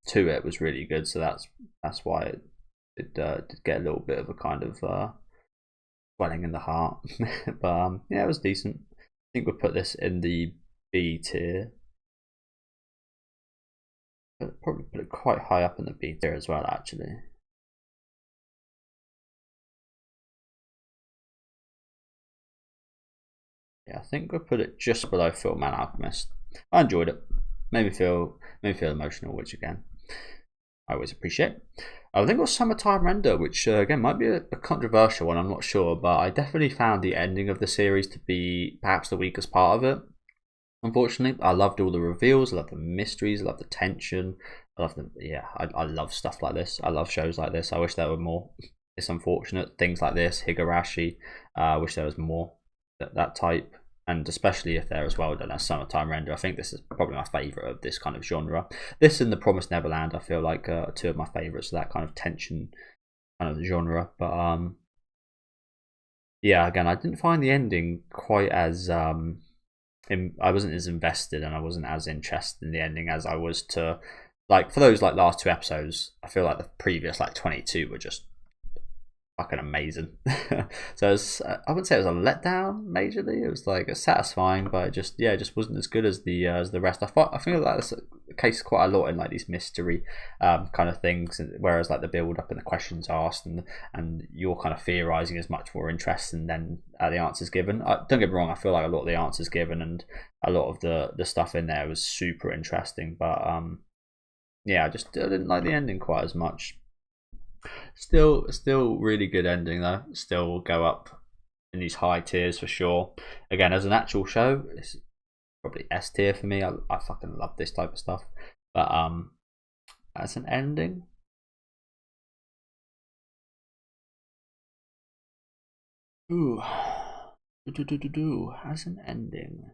S1: to it was really good, so that's why it did get a little bit of a kind of swelling in the heart. But yeah, it was decent. I think we'll put this in the B tier. Probably put it quite high up in the B tier as well, actually. Yeah, I think we'll put it just below Fullmetal Alchemist. I enjoyed it. Made me feel emotional, which again, I always appreciate. I think it was Summertime Render, which again might be a controversial one, I'm not sure, but I definitely found the ending of the series to be perhaps the weakest part of it. Unfortunately, I loved all the reveals, I loved the mysteries, I loved the tension, I love stuff like this. I love shows like this. I wish there were more. It's unfortunate things like this, Higurashi. I wish there was more that type, and especially if they're as well done as Summertime Render. I think this is probably my favourite of this kind of genre. This and The Promised Neverland, I feel like two of my favourites of that kind of tension kind of genre. But yeah, again, I didn't find the ending quite as I wasn't as invested and I wasn't as interested in the ending as I was to, like, for those like last two episodes. I feel like the previous like 22 were just fucking amazing. So it was, I wouldn't say it was a letdown majorly. It was like a satisfying, but it just wasn't as good as the rest. I feel like that's the case quite a lot in like these mystery kind of things, whereas like the build up and the questions asked and you're kind of theorizing is much more interesting than the answers given. Don't get me wrong, I feel like a lot of the answers given and a lot of the stuff in there was super interesting, but yeah, I didn't like the ending quite as much. Still really good ending though. Still will go up in these high tiers for sure. Again, as an actual show, it's probably S tier for me. I fucking love this type of stuff. But as an ending, ooh, as an ending.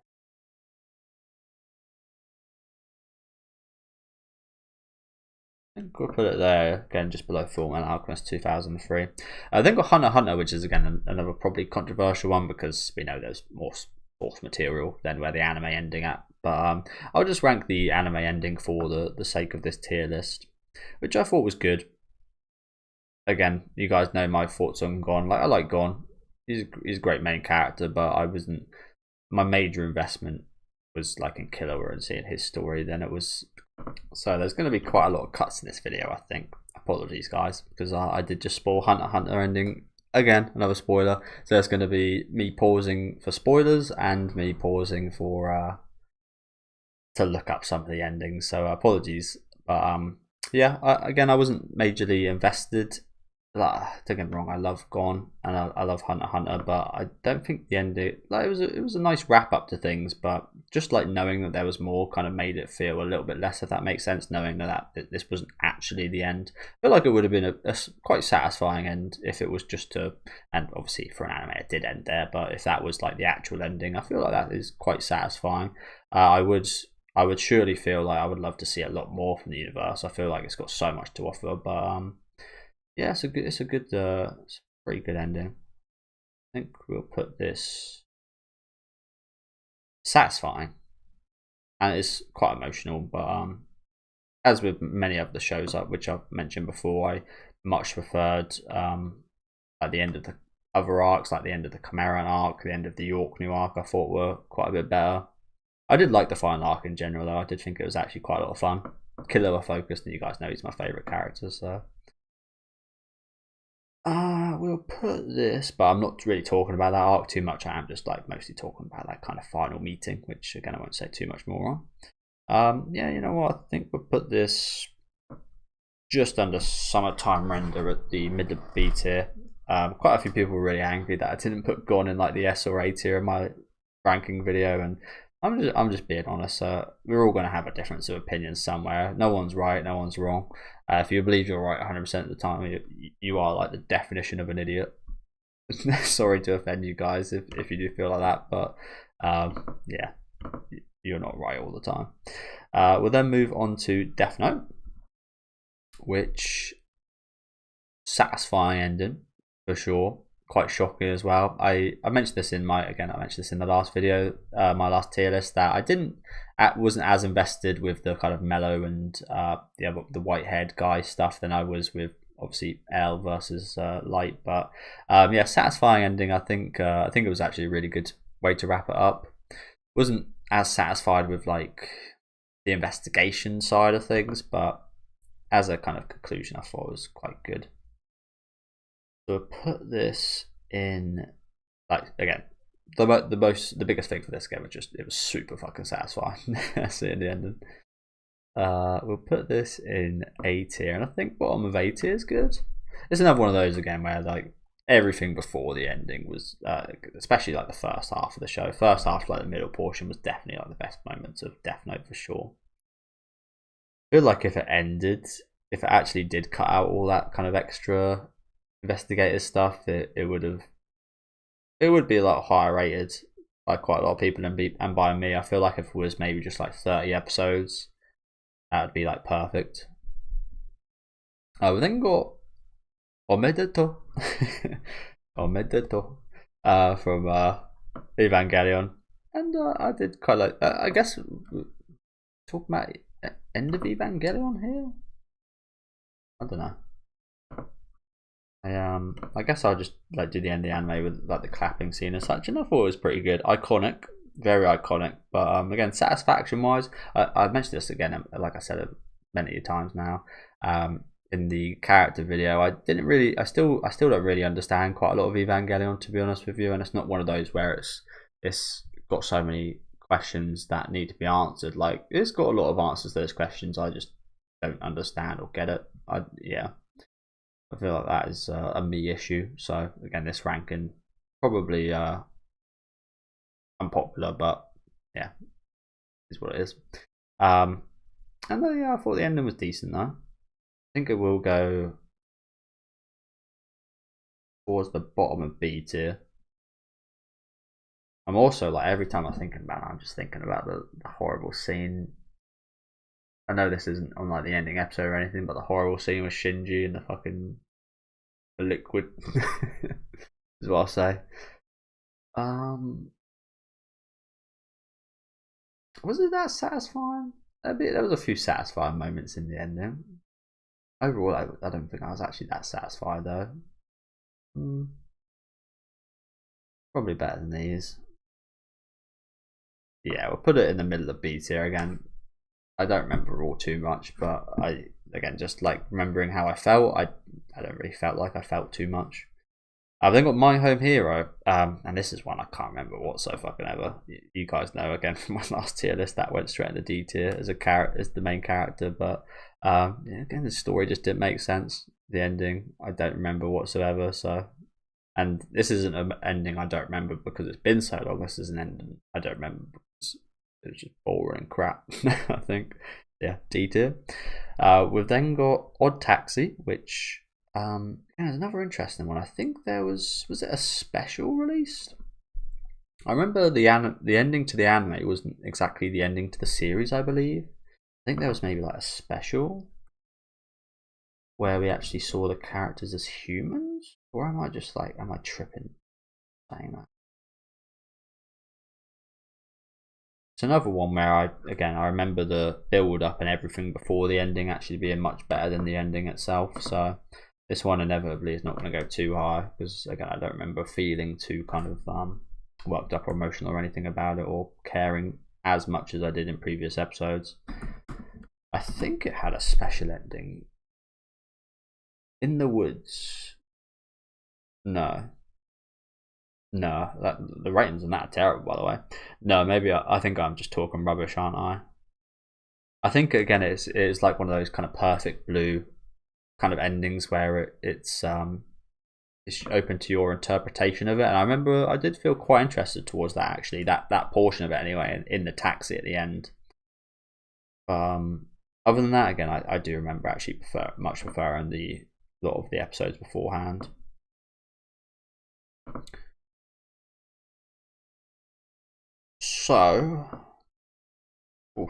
S1: I think we'll put it there again, just below Fullmetal Alchemist 2003. I think got Hunter x Hunter, which is again another probably controversial one because we know there's more source material than where the anime ending at. But I'll just rank the anime ending for the sake of this tier list, which I thought was good. Again, you guys know my thoughts on Gon. Like, I like Gon. He's a great main character, but I wasn't. My major investment was like in Killua and seeing his story. Then it was. So there's going to be quite a lot of cuts in this video, I think. Apologies, guys, because I did just spoil Hunter x Hunter ending. Again, another spoiler. So there's going to be me pausing for spoilers and me pausing for to look up some of the endings. So apologies, but yeah. Again, I wasn't majorly invested don't get me wrong, I love Gone and I love Hunter x Hunter, but I don't think the ending, like, it was a nice wrap up to things, but just like knowing that there was more kind of made it feel a little bit less, if that makes sense, knowing that this wasn't actually the end. I feel like it would have been a quite satisfying end if it was just to, and obviously for an anime it did end there, but if that was like the actual ending, I feel like that is quite satisfying. I would surely feel like I would love to see a lot more from the universe. I feel like it's got so much to offer, but yeah, it's a good, it's a pretty good ending. I think we'll put this satisfying, and it's quite emotional. But as with many of the shows which I've mentioned before, I much preferred at the end of the other arcs, like the end of the Chimeran arc, the end of the Yorknu arc. I thought were quite a bit better. I did like the final arc in general, though. I did think it was actually quite a lot of fun. Killua focused, and you guys know he's my favourite character, so. We'll put this, but I'm not really talking about that arc too much. I am just like mostly talking about that kind of final meeting, which again I won't say too much more on. Yeah, you know what? I think we'll put this just under summertime render at the middle B tier. Quite a few people were really angry that I didn't put Gon in like the S or A tier in my ranking video, and I'm just being honest. We're all going to have a difference of opinion somewhere. No one's right, no one's wrong. If you believe you're right 100% of the time, you are like the definition of an idiot. Sorry to offend you guys if you do feel like that, but yeah, you're not right all the time. We'll then move on to Death Note, which satisfying ending for sure. Quite shocking as well. I mentioned this in I mentioned this in the last video, my last tier list, that wasn't as invested with the kind of Mellow and the white haired guy stuff than I was with obviously L versus Light. But yeah, satisfying ending. I think it was actually a really good way to wrap it up. Wasn't as satisfied with like the investigation side of things, but as a kind of conclusion, I thought it was quite good. So put this in, like, again, the biggest thing for this game was just it was super fucking satisfying. That's it in the ending. We'll put this in A tier, and I think bottom of A tier is good. It's another one of those again where like everything before the ending was, especially like the first half of the show. First half, like the middle portion, was definitely like the best moments of Death Note for sure. I feel like if it actually did cut out all that kind of extra investigator stuff, it would be a lot higher rated by quite a lot of people, and by me. I feel like if it was maybe just like 30 episodes, that would be like perfect. We then got Omedeto Omedeto from Evangelion, and I did quite like, I guess talk about end of Evangelion here. I don't know. I guess I'll just like do the end of the anime with like the clapping scene and such, and I thought it was pretty good, iconic, very iconic. But again, satisfaction wise, I mentioned this again, like I said many times now. In the character video, I still don't really understand quite a lot of Evangelion, to be honest with you, and it's not one of those where it's got so many questions that need to be answered. Like, it's got a lot of answers to those questions. I just don't understand or get it. Yeah. I feel like that is a me issue. So again, this ranking probably unpopular, but yeah, is what it is. And then yeah, I thought the ending was decent though. I think it will go towards the bottom of B tier. I'm also like, every time I'm thinking about it, I'm just thinking about the horrible scene. I know this isn't on like the ending episode or anything, but the horrible scene with Shinji and the fucking liquid is what I'll say. Was it that satisfying? There was a few satisfying moments in the ending. Overall, I don't think I was actually that satisfied though. Probably better than these. Yeah, we'll put it in the middle of B tier again. I don't remember all too much, but again, just like remembering how I felt, I don't really felt like I felt too much. I've then got My Home Hero, and this is one I can't remember what so fucking ever. You guys know, again, from my last tier list, that went straight into D tier as the main character, but yeah, again, the story just didn't make sense. the ending I don't remember whatsoever. So, and this isn't an ending I don't remember because it's been so long. This is an ending I don't remember because it's just boring crap. I think, yeah, D tier. We've then got Odd Taxi, which yeah, is another interesting one. I think there was it a special released? I remember the ending to the anime wasn't exactly the ending to the series. I believe. I think there was maybe like a special where we actually saw the characters as humans, or am I just like, am I tripping saying that? It's another one where I remember the build up and everything before the ending actually being much better than the ending itself. So this one inevitably is not going to go too high because again I don't remember feeling too kind of worked up or emotional or anything about it, or caring as much as I did in previous episodes. I think it had a special ending. In the Woods. No. No, the ratings on that are terrible, by the way. No, maybe I think I'm just talking rubbish, aren't I? I think again it's like one of those kind of Perfect Blue kind of endings where it's open to your interpretation of it. And I remember I did feel quite interested towards that actually, that portion of it anyway, in the taxi at the end. Other than that, again, I do remember actually much preferring the lot of the episodes beforehand. So, oof.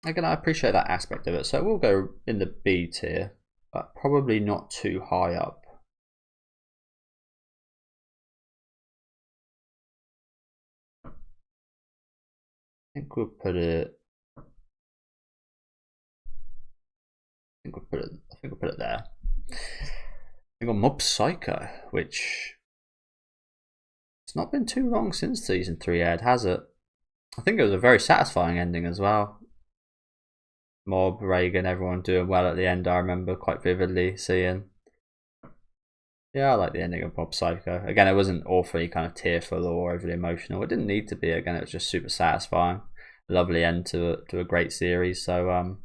S1: Again, I appreciate that aspect of it. So we'll go in the B tier, but probably not too high up. I think we'll put it. I think we'll put it there. We got Mob Psycho, which it's not been too long since season 3 aired, has it? I think it was a very satisfying ending as well. Mob, Reagan, everyone doing well at the end. I remember quite vividly seeing. Yeah, I like the ending of Mob Psycho. Again, it wasn't awfully kind of tearful or overly emotional. It didn't need to be. Again, it was just super satisfying. Lovely end to a great series. So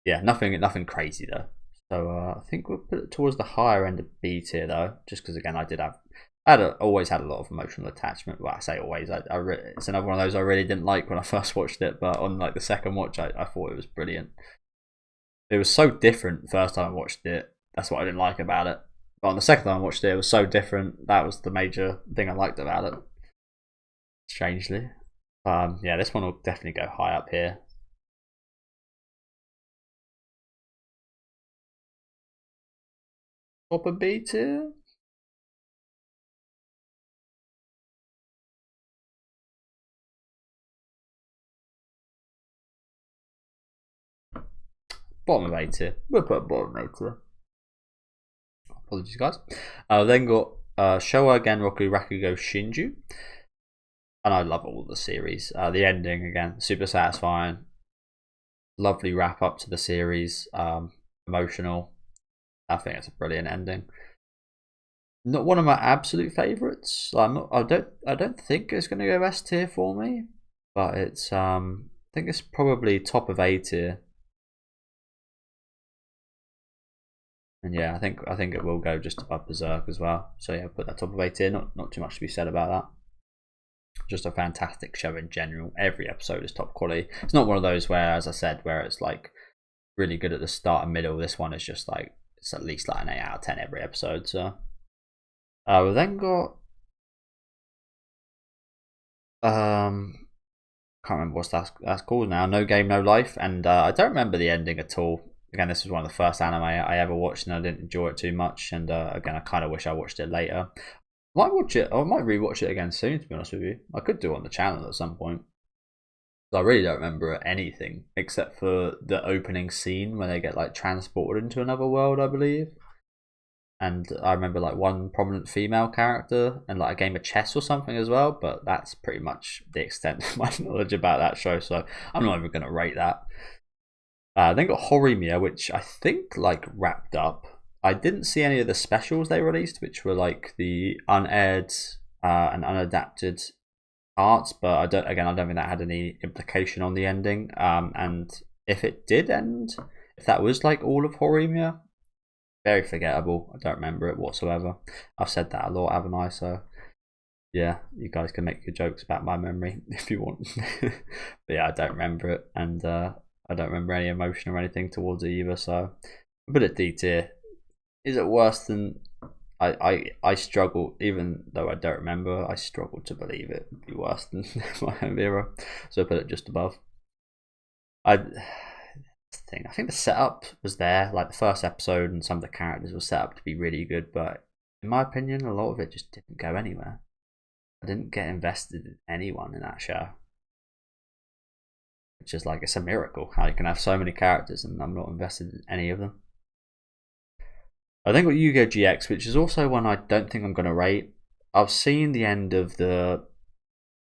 S1: yeah, nothing crazy though. So I think we'll put it towards the higher end of B tier though, just because again always had a lot of emotional attachment. Well, I say always. It's another one of those I really didn't like when I first watched it, but on like the second watch, I thought it was brilliant. It was so different the first time I watched it. That's what I didn't like about it. But on the second time I watched it, it was so different. That was the major thing I liked about it. Strangely, yeah, this one will definitely go high up here. Top of B tier. Bottom of A tier. We'll put bottom A tier. Apologies, guys. Then got Showa Genroku Rakugo Shinju, and I love all the series. The ending again, super satisfying. Lovely wrap up to the series. Emotional. I think it's a brilliant ending. Not one of my absolute favourites. I don't think it's going to go S tier for me, but it's I think it's probably top of A tier. And yeah, I think it will go just above Berserk as well. So yeah, put that top of A tier. Not too much to be said about that. Just a fantastic show in general. Every episode is top quality. It's not one of those where, as I said, where it's like really good at the start and middle. This one is just like it's at least like an 8 out of 10 every episode. So we then got can't remember what that's called now. No Game No Life, and I don't remember the ending at all. Again, this was one of the first anime I ever watched, and I didn't enjoy it too much. And again, I kind of wish I watched it later. I might watch it. I might rewatch it again soon. To be honest with you, I could do it on the channel at some point. I really don't remember anything except for the opening scene when they get like transported into another world, I believe. And I remember like one prominent female character and like a game of chess or something as well. But that's pretty much the extent of my knowledge about that show. So I'm not even going to rate that. Then got Horimiya, which I think like wrapped up. I didn't see any of the specials they released, which were like the unaired and unadapted parts, but I don't think that had any implication on the ending. And if it did end, If that was like all of Horimiya, very forgettable. I don't remember it whatsoever. I've said that a lot, haven't I? So yeah, you guys can make your jokes about my memory if you want. But yeah, I don't remember it, and I don't remember any emotion or anything towards it either. So I put it D tier. Is it worse than I struggle, even though I don't remember, I struggle to believe it would be worse than My Home Hero. So I put it just above. I think the setup was there, like the first episode, and some of the characters were set up to be really good, but in my opinion, a lot of it just didn't go anywhere. I didn't get invested in anyone in that show, which is like, it's a miracle how you can have so many characters and I'm not invested in any of them. I then got Yu-Gi-Oh! GX, which is also one I don't think I'm going to rate. I've seen the end of the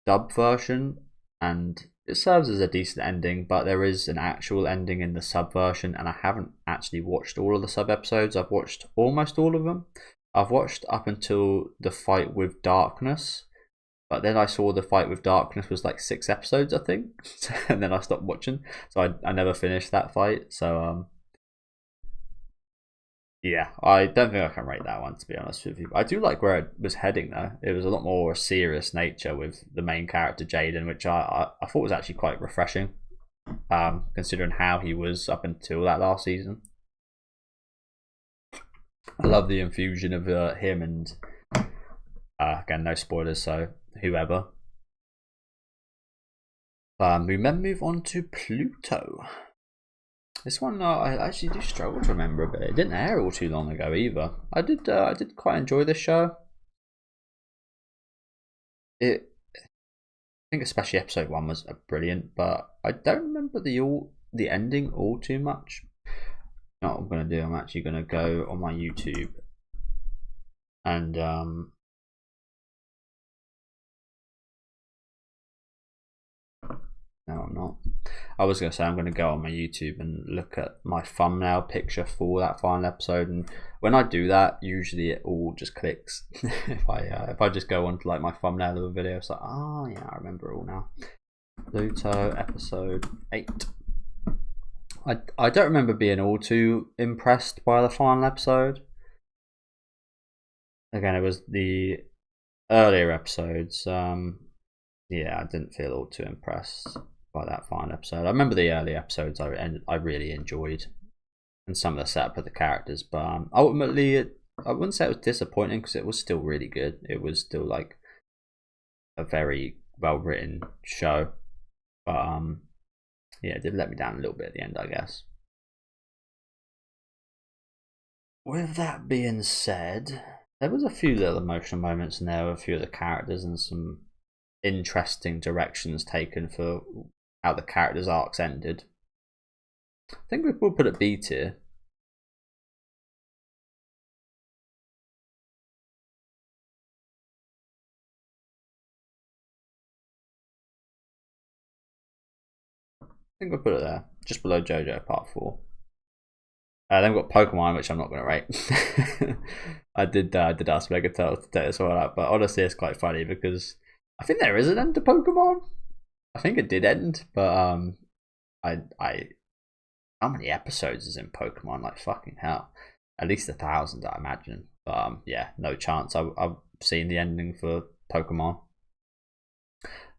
S1: dub version, and it serves as a decent ending, but there is an actual ending in the sub version, and I haven't actually watched all of the sub episodes. I've watched almost all of them. I've watched up until the fight with Darkness, but then I saw the fight with Darkness was like 6 episodes, I think, and then I stopped watching, so I never finished that fight. So yeah, I don't think I can rate that one, to be honest with you. I do like where it was heading though. It was a lot more serious nature with the main character Jaden, which I thought was actually quite refreshing, considering how he was up until that last season. I love the infusion of him and again, no spoilers, so whoever. We then move on to Pluto. This one I actually do struggle to remember a bit. It didn't air all too long ago either. I did quite enjoy this show. I think especially episode 1 was brilliant, but I don't remember the ending all too much. You know what I'm gonna do? I'm actually gonna go on my YouTube and no, I'm not. I was going to say I'm going to go on my YouTube and look at my thumbnail picture for that final episode, and when I do that, usually it all just clicks. if I just go on to like my thumbnail of a video, it's like, oh yeah, I remember it all now. Pluto episode 8. I don't remember being all too impressed by the final episode. Again, it was the earlier episodes. Yeah, I didn't feel all too impressed by that final episode. I remember the early episodes I really enjoyed, and some of the setup of the characters, but ultimately I wouldn't say it was disappointing because it was still really good. It was still like a very well written show, but yeah, it did let me down a little bit at the end, I guess. With that being said, there was a few little emotional moments in there with a few of the characters and some interesting directions taken for how the characters' arcs ended. I think we'll put it B tier. I think we'll put it there, just below JoJo Part 4. Then we've got Pokemon, which I'm not going to rate. I did ask Megaturtle to take this one out, but honestly, it's quite funny because I think there is an end to Pokemon. I think it did end, but how many episodes is in Pokemon? Like fucking hell, at least 1,000, I imagine. But yeah, no chance. I've seen the ending for Pokemon.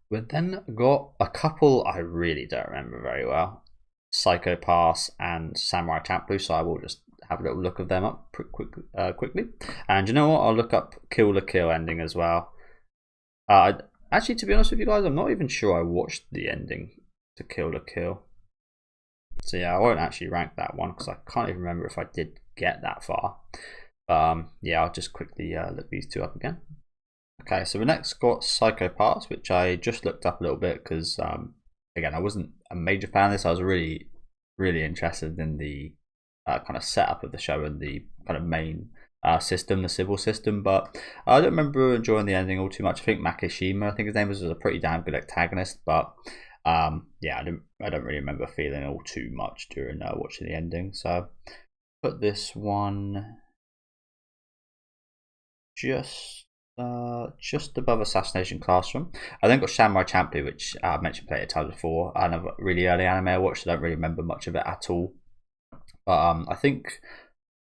S1: We then got a couple I really don't remember very well: Psycho Pass and Samurai Champloo. So I will just have a little look of them up quickly. And you know what? I'll look up Kill la Kill ending as well. Actually, to be honest with you guys, I'm not even sure I watched the ending to Kill la Kill. So yeah, I won't actually rank that one because I can't even remember if I did get that far. Yeah, I'll just quickly look these two up again. Okay, so we next got Psycho Pass, which I just looked up a little bit because, again, I wasn't a major fan of this. I was really, really interested in the kind of setup of the show and the kind of main system, the civil system, but I don't remember enjoying the ending all too much. I think Makishima, I think his name was a pretty damn good antagonist, but yeah, I don't really remember feeling all too much during watching the ending. So put this one just above Assassination Classroom. I then got Samurai Champloo, which I mentioned plenty of times before. Another really early anime I watched. I don't really remember much of it at all. But I think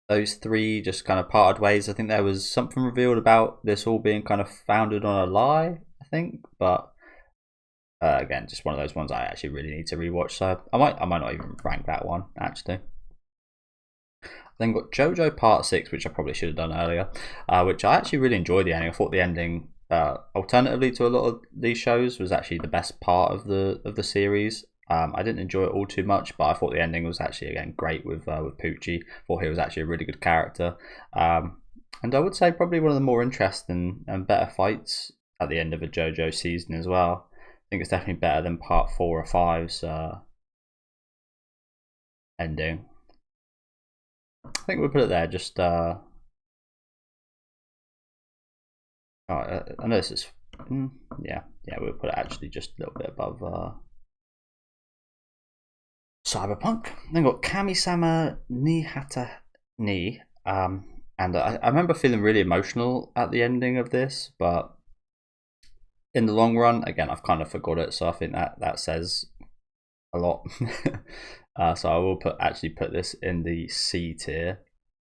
S1: those three just kind of parted ways. I think there was something revealed about this all being kind of founded on a lie, I think. But again, just one of those ones I actually really need to rewatch. So I might not even rank that one actually. Then got JoJo Part 6, which I probably should have done earlier, which I actually really enjoyed the ending. I thought the ending, alternatively to a lot of these shows, was actually the best part of the series. I didn't enjoy it all too much, but I thought the ending was actually again great with Poochie. Thought he was actually a really good character, and I would say probably one of the more interesting and better fights at the end of a JoJo season as well. I think it's definitely better than Part 4 or 5's ending. I think we'll put it there. Just I know this is yeah, we'll put it actually just a little bit above Cyberpunk. Then got Kami-sama ni Hata ni, and I remember feeling really emotional at the ending of this, but in the long run, again, I've kind of forgot it, so I think that says a lot. So I will actually put this in the C tier.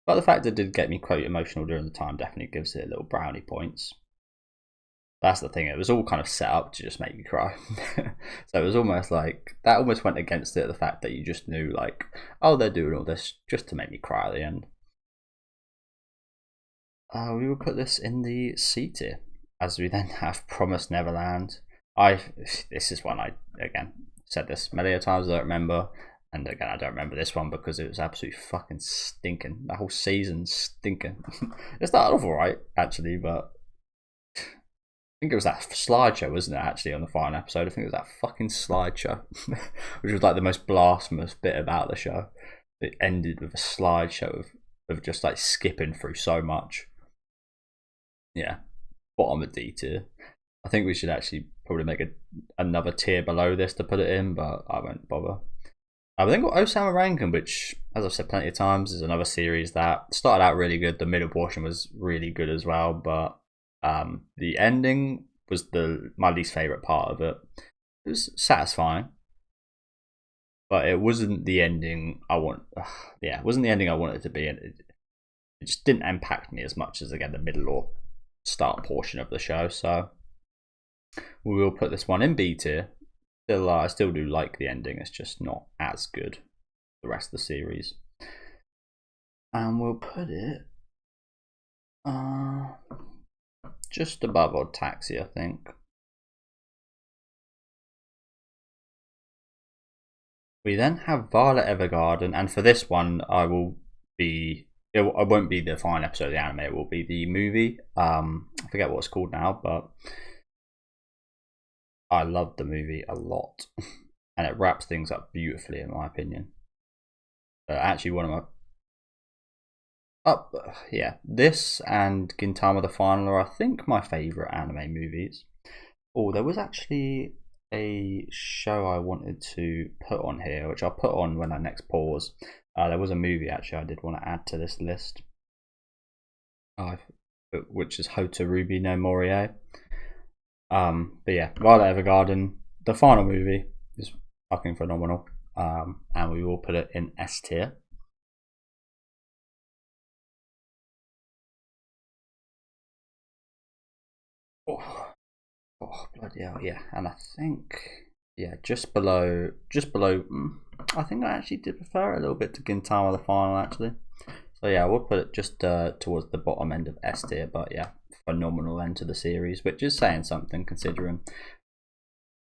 S1: But the fact that it did get me quite emotional during the time definitely gives it a little brownie points. That's the thing, it was all kind of set up to just make you cry. So it was almost like, that almost went against it, the fact that you just knew like, oh, they're doing all this just to make me cry at the end. We will put this in the C tier, as we then have Promised Neverland. This is one I, again, said this many times, I don't remember. And again, I don't remember this one because it was absolutely fucking stinking. The whole season's stinking. It started off alright, actually, but I think it was that slideshow, wasn't it, actually, on the final episode? I think it was that fucking slideshow, which was like the most blasphemous bit about the show. It ended with a slideshow of just like skipping through so much. Yeah, bottom of D tier. I think we should actually probably make another tier below this to put it in, but I won't bother. I think got Osama Rankin, which, as I've said plenty of times, is another series that started out really good. The middle portion was really good as well, but the ending was my least favourite part of it. It was satisfying, but it wasn't the ending I want. Yeah, it wasn't the ending I wanted it to be, and it just didn't impact me as much as, again, the middle or start portion of the show. So we will put this one in B tier. I still do like the ending, it's just not as good as the rest of the series. And we'll put it just above Odd Taxi, I think. We then have Violet Evergarden, and for this one, I won't be the final episode of the anime, it will be the movie. I forget what it's called now, but I loved the movie a lot, and it wraps things up beautifully, in my opinion. Actually, one of my this and Gintama the Final are, I think, my favourite anime movies. Oh, there was actually a show I wanted to put on here, which I'll put on when I next pause. There was a movie actually I did want to add to this list, which is Hotarubi no Morie. But yeah, Violet Evergarden, the final movie, is fucking phenomenal. And we will put it in S tier. Oh, bloody hell, yeah. And I think, yeah, just below. I think I actually did prefer it a little bit to Gintama the Final, actually. So yeah, we'll put it just towards the bottom end of S tier, but yeah, phenomenal end to the series, which is saying something considering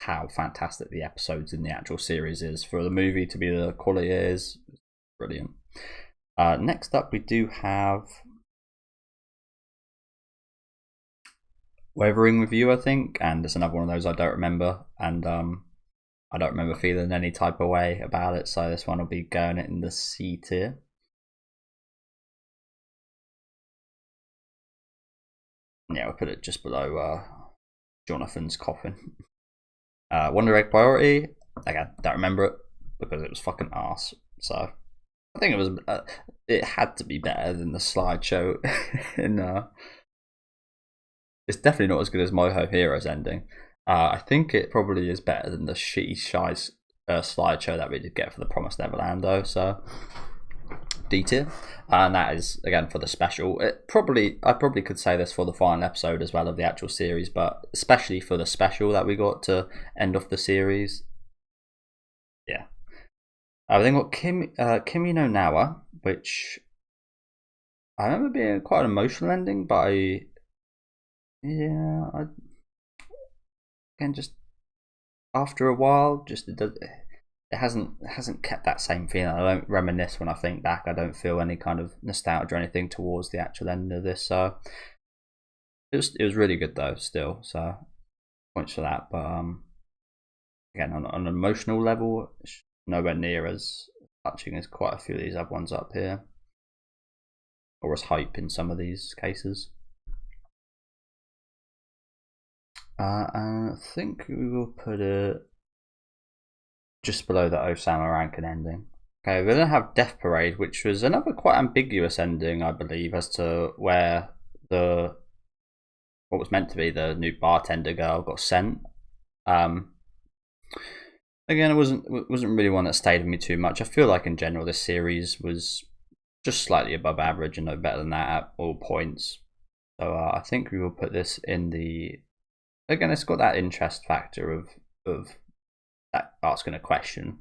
S1: how fantastic the episodes in the actual series is. For the movie to be the quality it is, brilliant. Next up, we do have Weathering with You, I think, and it's another one of those I don't remember, and I don't remember feeling any type of way about it, so this one will be going in the C tier. Yeah, we'll put it just below Jonathan's Coffin. Wonder Egg Priority, again, don't remember it because it was fucking arse. So I think it was. It had to be better than the slideshow. It's definitely not as good as Moho Heroes ending. I think it probably is better than the shitty shy slideshow that we did get for the Promised Neverland, though. So D tier, and that is again for the special. I probably could say this for the final episode as well of the actual series, but especially for the special that we got to end off the series. Yeah, we then got Kimi no Nawa, which I remember being quite an emotional ending, but again, just after a while, just it hasn't kept that same feeling. I don't reminisce when I think back. I don't feel any kind of nostalgia or anything towards the actual end of this. So it was really good though, still. So points for that. But again, on an emotional level, it's nowhere near as touching as quite a few of these other ones up here, or as hype in some of these cases. I think we will put it just below the Osama Rankin ending. Okay, we then have Death Parade, which was another quite ambiguous ending, I believe, as to where what was meant to be the new bartender girl got sent. Again, it wasn't really one that stayed with me too much. I feel like in general this series was just slightly above average and no better than that at all points. So I think we will put this in the. Again, it's got that interest factor of that asking a question,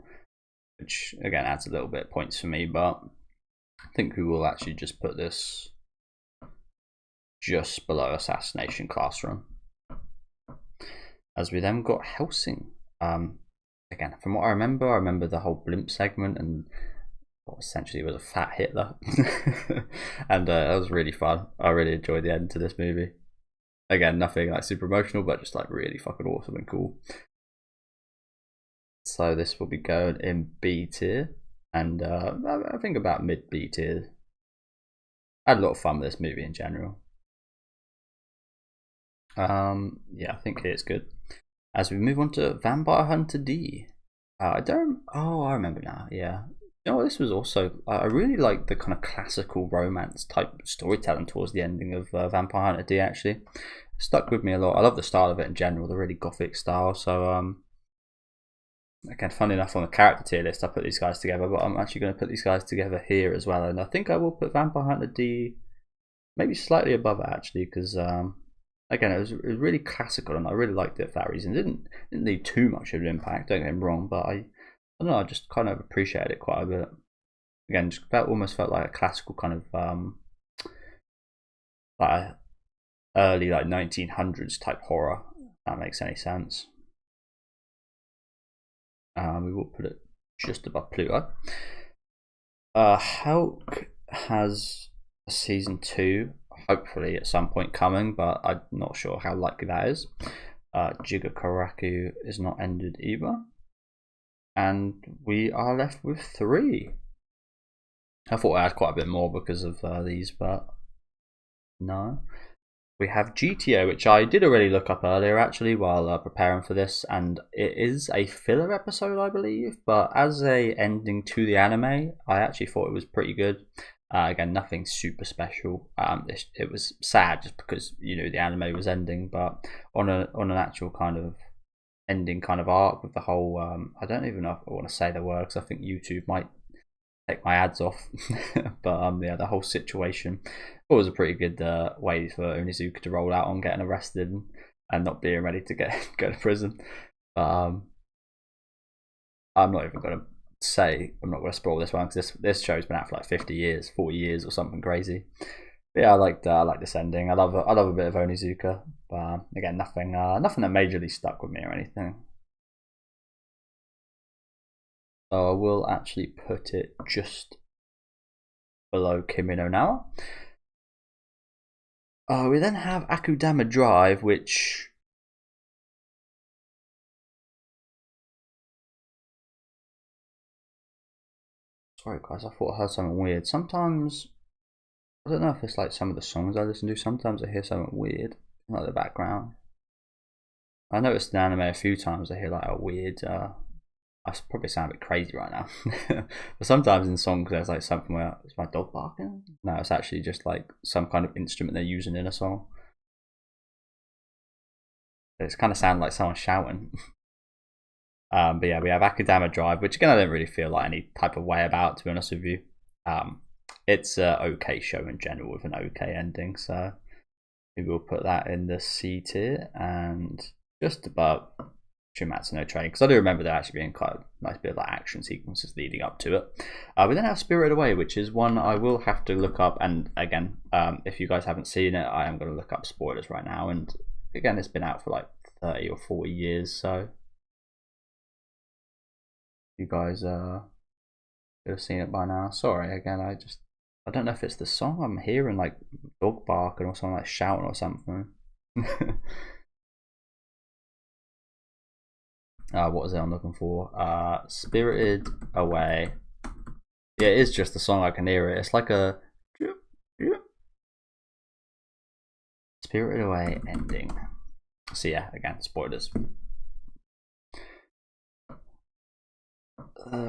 S1: which again adds a little bit of points for me, but I think we will actually just put this just below Assassination Classroom. As we then got Hellsing. Again, from what I remember the whole blimp segment and what essentially was a fat Hitler. And that was really fun. I really enjoyed the end to this movie. Again, nothing like super emotional, but just like really fucking awesome and cool. So this will be going in B tier, and I think about mid B tier. I had a lot of fun with this movie in general. Yeah, I think it's good. As we move on to Vampire Hunter D. I remember now. Yeah. This was also. I really like the kind of classical romance type storytelling towards the ending of Vampire Hunter D. Actually, stuck with me a lot. I love the style of it in general, the really gothic style. So again, funny enough, on the character tier list, I put these guys together, but I'm actually going to put these guys together here as well, and I think I will put Vampire Hunter D maybe slightly above it actually, because again, it was really classical, and I really liked it for that reason. It didn't leave too much of an impact. Don't get me wrong, but I don't know. I just kind of appreciated it quite a bit. Again, just almost felt like a classical kind of like early like 1900s type horror. If that makes any sense. We will put it just above Pluto. Hulk has a season 2, hopefully at some point coming, but I'm not sure how likely that is. Jigakaraku is not ended either. And we are left with 3. I thought I had quite a bit more because of these, but no. We have GTO, which I did already look up earlier actually while preparing for this, and it is a filler episode, I believe, but as a ending to the anime, I actually thought it was pretty good. Again, nothing super special. It was sad just because the anime was ending, but on an actual kind of ending kind of arc with the whole. I don't even know if I want to say the word because I think YouTube might take my ads off. But yeah, the whole situation. It was a pretty good way for Onizuka to roll out on getting arrested and not being ready to go to prison. But I'm not even going to I'm not going to spoil this one because this show's been out for like 50 years, 40 years or something crazy. But yeah, I like this ending. I love a bit of Onizuka, but again, nothing that majorly stuck with me or anything. So I will actually put it just below Kimi no Nawa. We then have Akudama Drive, which sorry guys, I thought I heard something weird. Sometimes I don't know if it's like some of the songs I listen to. Sometimes I hear something weird, like the background. I noticed in anime a few times I hear like a weird. I probably sound a bit crazy right now, but sometimes in songs there's like something where it's my dog barking. No, it's actually just like some kind of instrument they're using in a song. It's kind of sound like someone shouting. But yeah, we have Akudama Drive, which again I don't really feel like any type of way about, to be honest with you. it's a okay show in general with an okay ending. So we will put that in the C tier, and just above Shumatsu no Train, because I do remember there actually being quite a nice bit of like action sequences leading up to it. We then have Spirited Away, which is one I will have to look up, and again, if you guys haven't seen it, I am going to look up spoilers right now, and again, it's been out for like 30 or 40 years, so you guys should have seen it by now. Sorry, again, I don't know if it's the song I'm hearing, like dog barking or something, like shouting or something. What was it I'm looking for? Spirited Away. Yeah, it is just the song. I can hear it. It's like a Spirited Away ending. So yeah, again, spoilers.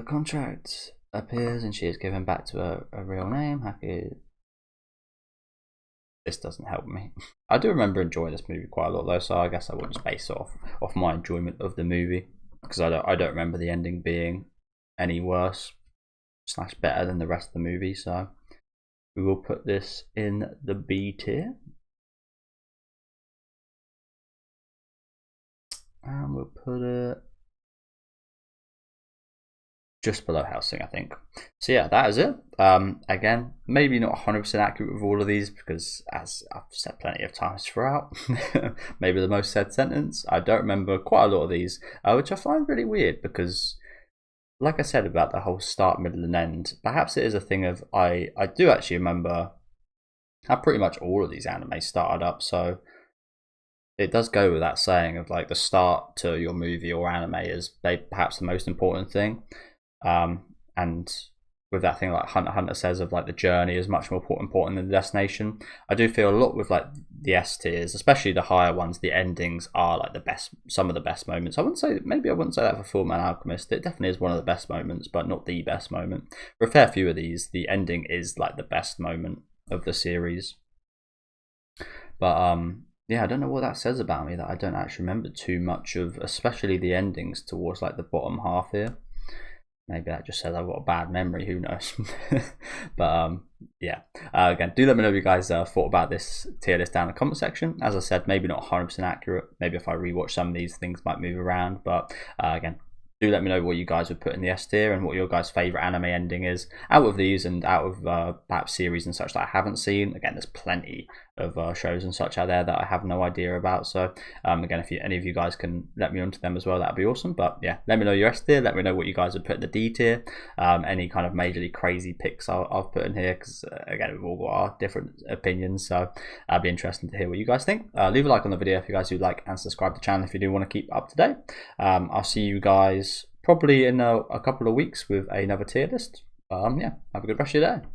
S1: Contract appears and she is given back to a real name. Haki. This doesn't help me. I do remember enjoying this movie quite a lot though, so I guess I will just base it off my enjoyment of the movie, because I don't remember the ending being any worse / better than the rest of the movie. So we will put this in the B tier, and we'll put it just below Hellsing, I think. So yeah, that is it. Again, maybe not 100% accurate with all of these, because as I've said plenty of times throughout, maybe the most said sentence, I don't remember quite a lot of these, which I find really weird, because like I said about the whole start, middle and end, perhaps it is a thing of I do actually remember how pretty much all of these anime started up, so it does go with that saying of like the start to your movie or anime is perhaps the most important thing. And with that thing like Hunter x Hunter says of like the journey is much more important than the destination, I do feel a lot with like the S tiers, especially the higher ones, the endings are like the best, some of the best moments. I wouldn't say that for Fullmetal Alchemist. It definitely is one of the best moments, but not the best moment. For a fair few of these, the ending is like the best moment of the series. But yeah, I don't know what that says about me, that I don't actually remember too much of, especially the endings towards like the bottom half here. Maybe that just says I've got a bad memory, who knows. But yeah, again, do let me know what you guys thought about this tier list down in the comment section. As I said, maybe not 100% accurate. Maybe if I rewatch some of these, things might move around. But again, do let me know what you guys would put in the S tier and what your guys' favourite anime ending is out of these and out of perhaps series and such that I haven't seen. Again, there's plenty of shows and such out there that I have no idea about. So again, if any of you guys can let me onto them as well, that'd be awesome. But yeah, let me know your S tier. Let me know what you guys would put in the D tier. Any kind of majorly crazy picks I've put in here, because again, we've all got our different opinions. So it'd be interesting to hear what you guys think. Leave a like on the video if you guys do like, and subscribe to the channel if you do want to keep up to date. I'll see you guys probably in a couple of weeks with another tier list. Yeah, have a good rest of your day.